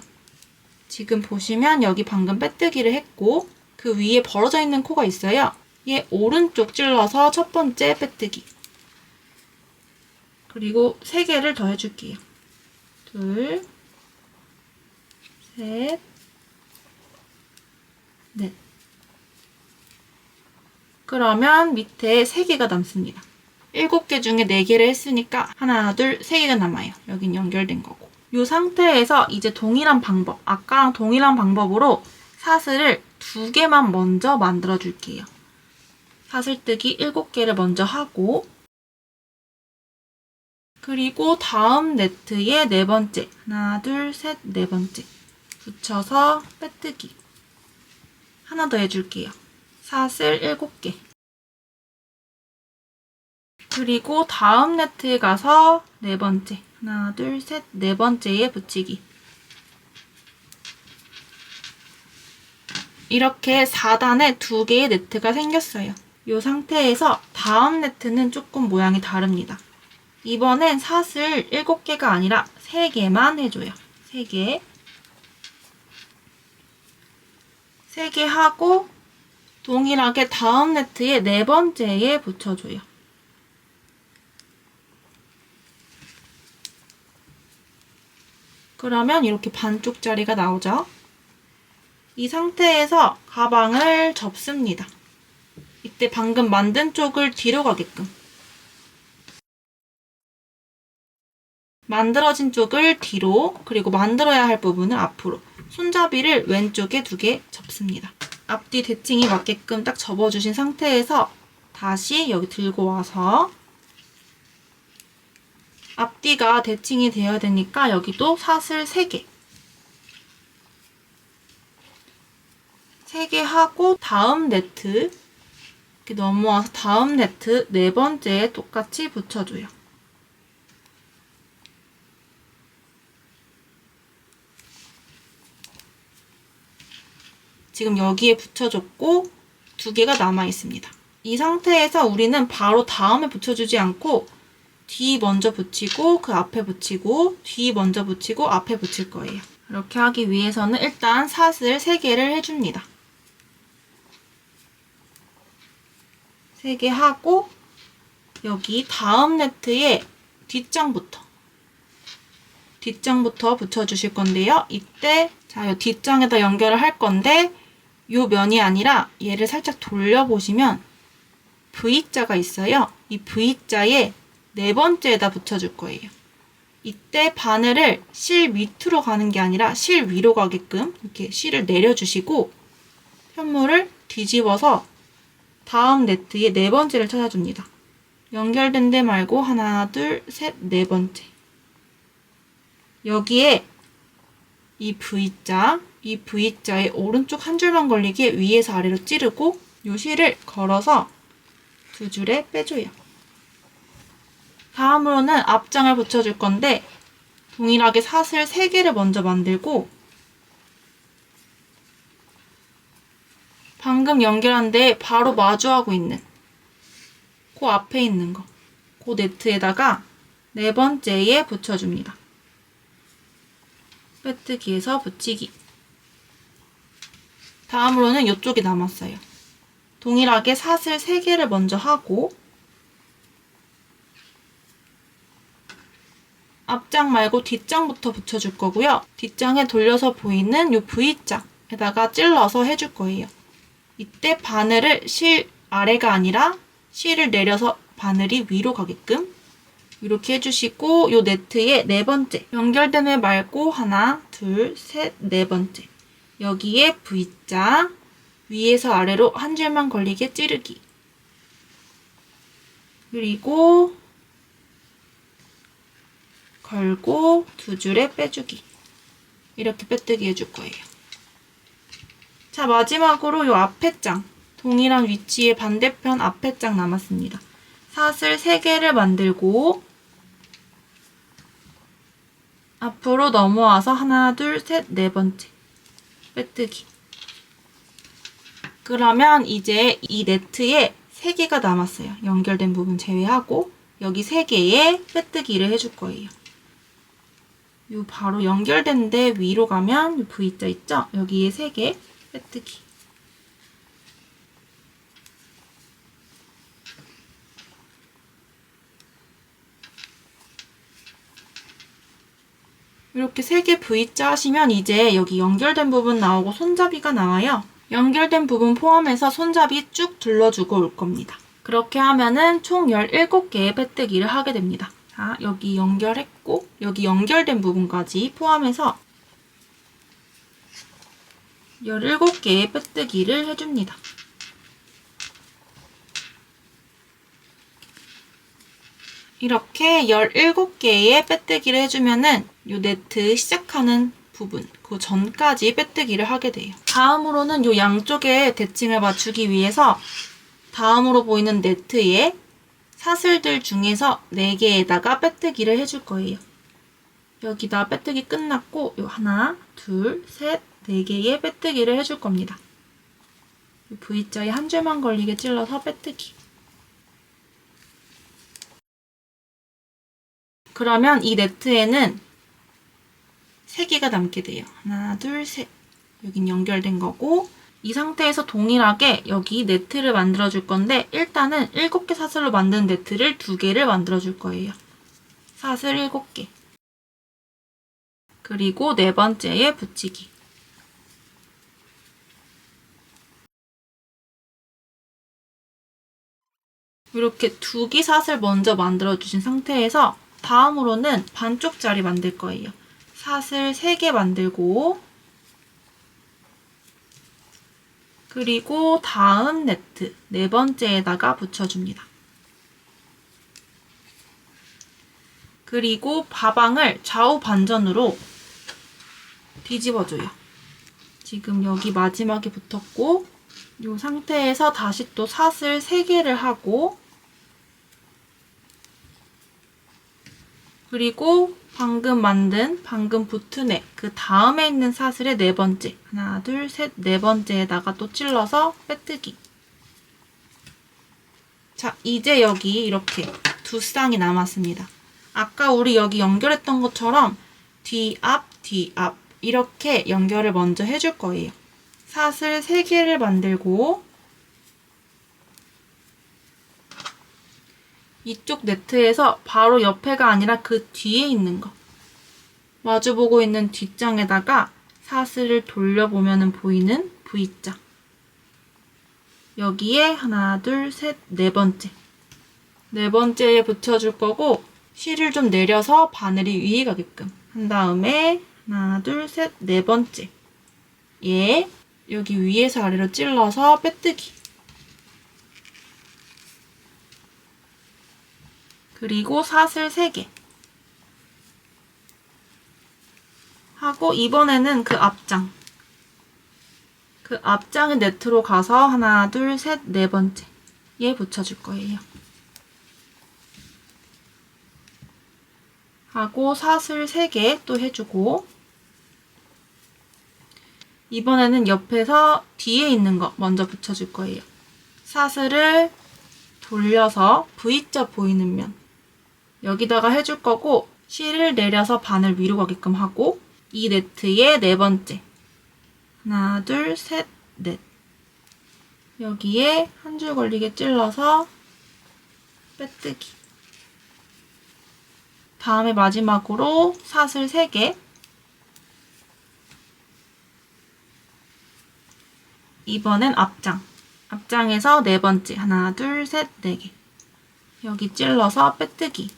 지금 보시면 여기 방금 빼뜨기를 했고 그 위에 벌어져 있는 코가 있어요. 얘 오른쪽 찔러서 첫 번째 빼뜨기. 그리고 3개를 더 해줄게요. 2, 3, 넷. 그러면 밑에 3개가 남습니다. 7개 중에 4개를 했으니까 하나, 둘, 3개가 남아요. 여긴 연결된 거고. 이 상태에서 이제 동일한 방법, 아까랑 동일한 방법으로 사슬을 2개만 먼저 만들어 줄게요. 사슬뜨기 7개를 먼저 하고 그리고 다음 네트의 4번째, 하나, 둘, 셋, 4번째 붙여서 빼뜨기 하나 더 해줄게요. 사슬 7개. 그리고 다음 네트에 가서 4번째, 하나, 둘, 셋, 4번째에 붙이기. 이렇게 4단에 2개의 네트가 생겼어요. 이 상태에서 다음 네트는 조금 모양이 다릅니다. 이번엔 사슬 7개가 아니라 3개만 해줘요. 3개. 3개 하고 동일하게 다음 네트의 4번째에 붙여줘요. 그러면 이렇게 반쪽짜리가 나오죠. 이 상태에서 가방을 접습니다. 이때 방금 만든 쪽을 뒤로 가게끔. 만들어진 쪽을 뒤로, 그리고 만들어야 할 부분을 앞으로. 손잡이를 왼쪽에 2개 접습니다. 앞뒤 대칭이 맞게끔 딱 접어주신 상태에서 다시 여기 들고 와서 앞뒤가 대칭이 되어야 되니까 여기도 사슬 3개. 3개 하고 다음 네트 이렇게 넘어와서 다음 네트 4번째에 똑같이 붙여줘요. 지금 여기에 붙여줬고 2개가 남아있습니다. 이 상태에서 우리는 바로 다음에 붙여주지 않고 뒤 먼저 붙이고 그 앞에 붙이고 뒤 먼저 붙이고 앞에 붙일 거예요. 이렇게 하기 위해서는 일단 사슬 3개를 해줍니다. 3개 하고 여기 다음 네트에 뒷장부터 붙여주실 건데요. 이때 자, 이 뒷장에다 연결을 할 건데 이 면이 아니라 얘를 살짝 돌려보시면 V자가 있어요. 이 V자에 4번째에다 붙여줄 거예요. 이때 바늘을 실 밑으로 가는 게 아니라 실 위로 가게끔 이렇게 실을 내려주시고 편물을 뒤집어서 다음 네트의 4번째를 찾아줍니다. 연결된 데 말고 하나, 둘, 셋, 4번째. 여기에 이 V자의 오른쪽 한 줄만 걸리게 위에서 아래로 찌르고 이 실을 걸어서 2줄에 빼줘요. 다음으로는 앞장을 붙여줄 건데 동일하게 사슬 3개를 먼저 만들고 방금 연결한 데 바로 마주하고 있는 그 앞에 있는 거, 그 네트에다가 4번째에 붙여줍니다. 빼뜨기에서 붙이기. 다음으로는 이쪽이 남았어요. 동일하게 사슬 3개를 먼저 하고 앞장 말고 뒷장부터 붙여줄 거고요. 뒷장에 돌려서 보이는 이 V자에다가 찔러서 해줄 거예요. 이때 바늘을 실 아래가 아니라 실을 내려서 바늘이 위로 가게끔 이렇게 해주시고 이 네트의 4번째 연결된 회 말고 하나, 둘, 셋, 4번째 여기에 V자 위에서 아래로 한 줄만 걸리게 찌르기 그리고 걸고 2줄에 빼주기 이렇게 빼뜨기 해줄 거예요. 자, 마지막으로 이 앞에 장 동일한 위치의 반대편 앞에 장 남았습니다. 사슬 3개를 만들고 앞으로 넘어와서 하나, 둘, 셋, 4번째 빼뜨기. 그러면 이제 이 네트에 3개가 남았어요. 연결된 부분 제외하고 여기 3개에 빼뜨기를 해줄 거예요. 요 바로 연결된 데 위로 가면 요 V자 있죠? 여기에 3개 빼뜨기. 이렇게 3개 V자 하시면 이제 여기 연결된 부분 나오고 손잡이가 나와요. 연결된 부분 포함해서 손잡이 쭉 둘러주고 올 겁니다. 그렇게 하면은 총 17개의 빼뜨기를 하게 됩니다. 자, 여기 연결했고 여기 연결된 부분까지 포함해서 17개의 빼뜨기를 해줍니다. 이렇게 17개의 빼뜨기를 해주면은 요 네트 시작하는 부분, 그 전까지 빼뜨기를 하게 돼요. 다음으로는 요 양쪽에 대칭을 맞추기 위해서 다음으로 보이는 네트에 사슬들 중에서 4개에다가 빼뜨기를 해줄 거예요. 여기다 빼뜨기 끝났고 요 하나, 둘, 셋, 4개의 빼뜨기를 해줄 겁니다. 요 V자에 한 줄만 걸리게 찔러서 빼뜨기. 그러면 이 네트에는 3개가 남게 돼요. 하나, 둘, 셋. 여긴 연결된 거고 이 상태에서 동일하게 여기 네트를 만들어 줄 건데 일단은 7개 사슬로 만든 네트를 2개를 만들어 줄 거예요. 사슬 7개. 그리고 4번째에 붙이기. 이렇게 2개 사슬 먼저 만들어 주신 상태에서 다음으로는 반쪽짜리 만들 거예요. 사슬 3개 만들고 그리고 다음 네트 4번째에다가 붙여줍니다. 그리고 바방을 좌우 반전으로 뒤집어줘요. 지금 여기 마지막에 붙었고 이 상태에서 다시 또 사슬 3개를 하고 그리고 방금 붙은 애, 그 다음에 있는 사슬의 4번째. 하나, 둘, 셋, 4번째에다가 또 찔러서 빼뜨기. 자, 이제 여기 이렇게 2쌍이 남았습니다. 아까 우리 여기 연결했던 것처럼 뒤앞, 뒤앞 이렇게 연결을 먼저 해줄 거예요. 사슬 3개를 만들고 이쪽 네트에서 바로 옆에가 아니라 그 뒤에 있는 거 마주보고 있는 뒷장에다가 사슬을 돌려보면 보이는 V자 여기에 하나, 둘, 셋, 4번째 4번째에 붙여줄 거고 실을 좀 내려서 바늘이 위에 가게끔 한 다음에 하나, 둘, 셋, 4번째 얘 여기 위에서 아래로 찔러서 빼뜨기 그리고 사슬 3개 하고 이번에는 그 앞장의 네트로 가서 하나, 둘, 셋, 4번째 얘 붙여줄 거예요. 하고 사슬 3개 또 해주고 이번에는 옆에서 뒤에 있는 거 먼저 붙여줄 거예요. 사슬을 돌려서 V자 보이는 면 여기다가 해줄 거고 실을 내려서 바늘 위로 가게끔 하고 이 네트의 4번째 하나, 둘, 셋, 넷. 여기에 한 줄 걸리게 찔러서 빼뜨기. 다음에 마지막으로 사슬 3개. 이번엔 앞장. 앞장에서 4번째. 하나, 둘, 셋, 4개. 여기 찔러서 빼뜨기.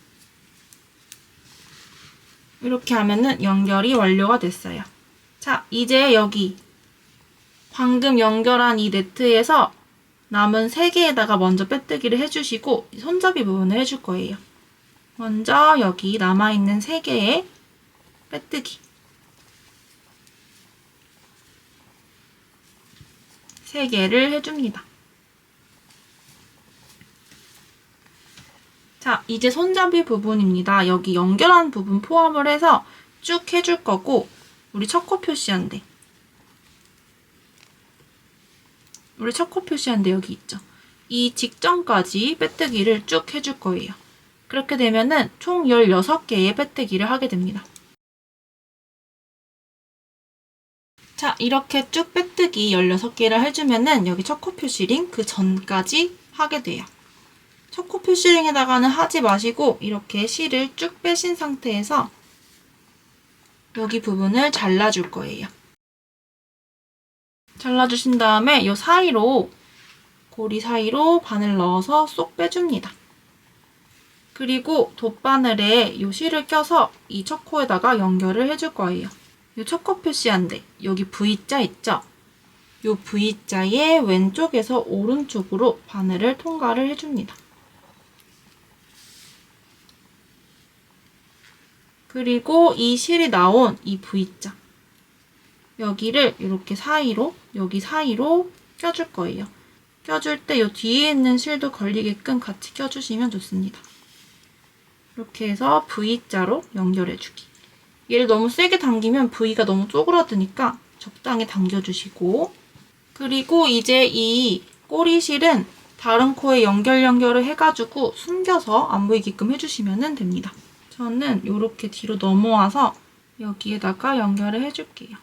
이렇게 하면은 연결이 완료가 됐어요. 자, 이제 여기 방금 연결한 이 네트에서 남은 3개에다가 먼저 빼뜨기를 해주시고 손잡이 부분을 해줄 거예요. 먼저 여기 남아있는 3개에 빼뜨기. 3개를 해줍니다. 자, 이제 손잡이 부분입니다. 여기 연결한 부분 포함을 해서 쭉 해줄 거고 우리 첫 코 표시한 데 여기 있죠? 이 직전까지 빼뜨기를 쭉 해줄 거예요. 그렇게 되면은 총 16개의 빼뜨기를 하게 됩니다. 자, 이렇게 쭉 빼뜨기 16개를 해주면은 여기 첫 코 표시링 그 전까지 하게 돼요. 첫 코 표시링에다가는 하지 마시고 이렇게 실을 쭉 빼신 상태에서 여기 부분을 잘라줄 거예요. 잘라주신 다음에 이 사이로 고리 사이로 바늘 넣어서 쏙 빼줍니다. 그리고 돗바늘에 이 실을 껴서 이 첫 코에다가 연결을 해줄 거예요. 이 첫 코 표시한 데 여기 V자 있죠? 이 V자의 왼쪽에서 오른쪽으로 바늘을 통과를 해줍니다. 그리고 이 실이 나온 이 V자 여기를 이렇게 사이로 여기 사이로 껴줄 거예요. 껴줄 때 이 뒤에 있는 실도 걸리게끔 같이 껴주시면 좋습니다. 이렇게 해서 V자로 연결해주기. 얘를 너무 세게 당기면 V가 너무 쪼그라드니까 적당히 당겨주시고 그리고 이제 이 꼬리실은 다른 코에 연결을 해가지고 숨겨서 안 보이게끔 해주시면 됩니다. 저는 이렇게 뒤로 넘어와서 여기에다가 연결을 해줄게요.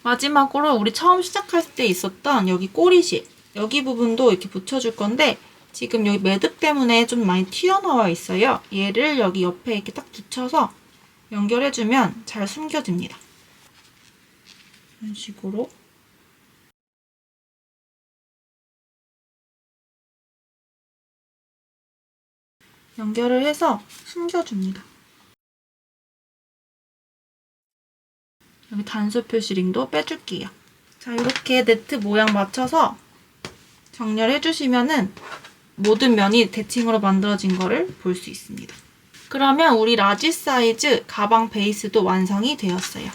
마지막으로 우리 처음 시작할 때 있었던 여기 꼬리실 여기 부분도 이렇게 붙여줄 건데 지금 여기 매듭 때문에 좀 많이 튀어나와 있어요. 얘를 여기 옆에 이렇게 딱 붙여서 연결해주면 잘 숨겨집니다. 이런 식으로 연결을 해서 숨겨줍니다. 여기 단수 표시링도 빼줄게요. 자, 이렇게 네트 모양 맞춰서 정렬해주시면은 모든 면이 대칭으로 만들어진 거를 볼 수 있습니다. 그러면 우리 라지 사이즈 가방 베이스도 완성이 되었어요.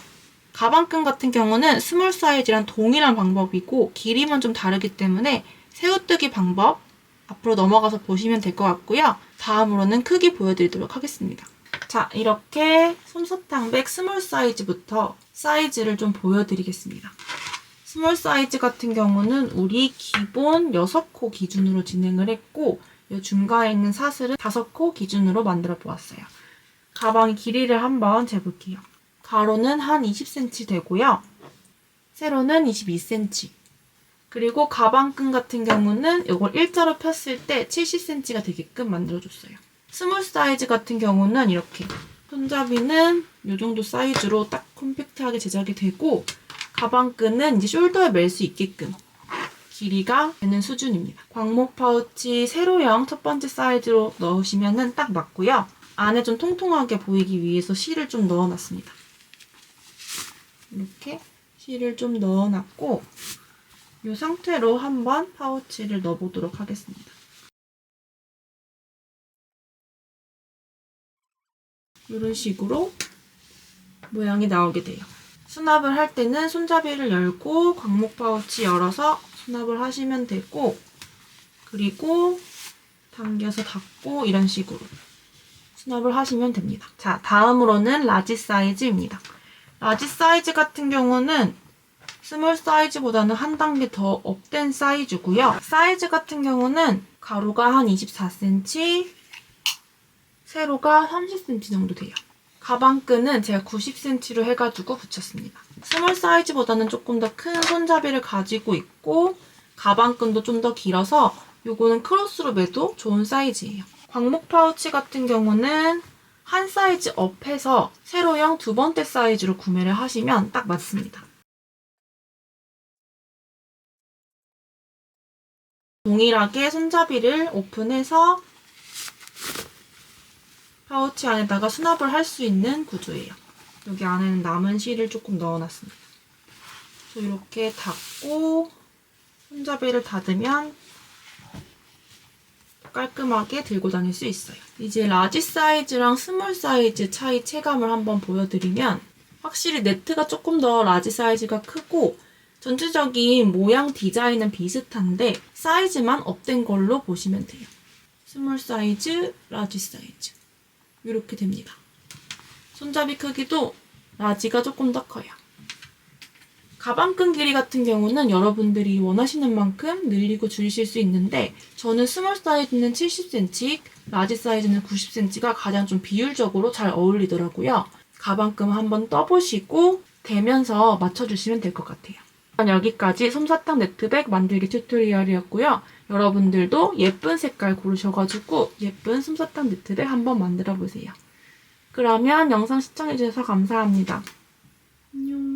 가방끈 같은 경우는 스몰 사이즈랑 동일한 방법이고 길이만 좀 다르기 때문에 새우뜨기 방법 앞으로 넘어가서 보시면 될 것 같고요. 다음으로는 크기 보여드리도록 하겠습니다. 자, 이렇게 솜사탕백 스몰 사이즈부터 사이즈를 좀 보여드리겠습니다. 스몰 사이즈 같은 경우는 우리 기본 6코 기준으로 진행을 했고 이 중간에 있는 사슬은 5코 기준으로 만들어 보았어요. 가방의 길이를 한번 재볼게요. 가로는 한 20cm 되고요. 세로는 22cm. 그리고 가방끈 같은 경우는 이걸 일자로 폈을 때 70cm가 되게끔 만들어줬어요. 스몰 사이즈 같은 경우는 이렇게 손잡이는 이 정도 사이즈로 딱 컴팩트하게 제작이 되고 가방끈은 이제 숄더에 멜 수 있게끔 길이가 되는 수준입니다. 광목 파우치 세로형 첫 번째 사이즈로 넣으시면 딱 맞고요. 안에 좀 통통하게 보이기 위해서 실을 좀 넣어놨습니다. 이렇게 실을 좀 넣어놨고 이 상태로 한번 파우치를 넣어보도록 하겠습니다. 이런 식으로 모양이 나오게 돼요. 수납을 할 때는 손잡이를 열고 광목 파우치 열어서 수납을 하시면 되고 그리고 당겨서 닫고 이런 식으로 수납을 하시면 됩니다. 자, 다음으로는 라지 사이즈입니다. 라지 사이즈 같은 경우는 스몰 사이즈보다는 한 단계 더 업된 사이즈고요. 사이즈 같은 경우는 가로가 한 24cm, 세로가 30cm 정도 돼요. 가방끈은 제가 90cm로 해가지고 붙였습니다. 스몰 사이즈보다는 조금 더 큰 손잡이를 가지고 있고 가방끈도 좀 더 길어서 요거는 크로스로 매도 좋은 사이즈예요. 광목 파우치 같은 경우는 한 사이즈 업해서 세로형 두 번째 사이즈로 구매를 하시면 딱 맞습니다. 동일하게 손잡이를 오픈해서 파우치 안에다가 수납을 할 수 있는 구조예요. 여기 안에는 남은 실을 조금 넣어놨습니다. 그래서 이렇게 닫고 손잡이를 닫으면 깔끔하게 들고 다닐 수 있어요. 이제 라지 사이즈랑 스몰 사이즈 차이 체감을 한번 보여드리면 확실히 네트가 조금 더 라지 사이즈가 크고 전체적인 모양 디자인은 비슷한데 사이즈만 업된 걸로 보시면 돼요. 스몰 사이즈, 라지 사이즈 이렇게 됩니다. 손잡이 크기도 라지가 조금 더 커요. 가방끈 길이 같은 경우는 여러분들이 원하시는 만큼 늘리고 줄이실 수 있는데 저는 스몰 사이즈는 70cm, 라지 사이즈는 90cm가 가장 좀 비율적으로 잘 어울리더라고요. 가방끈 한번 떠보시고 대면서 맞춰주시면 될 것 같아요. 여기까지 솜사탕 네트백 만들기 튜토리얼이었고요. 여러분들도 예쁜 색깔 고르셔가지고 예쁜 솜사탕 네트백 한번 만들어보세요. 그러면 영상 시청해주셔서 감사합니다. 안녕.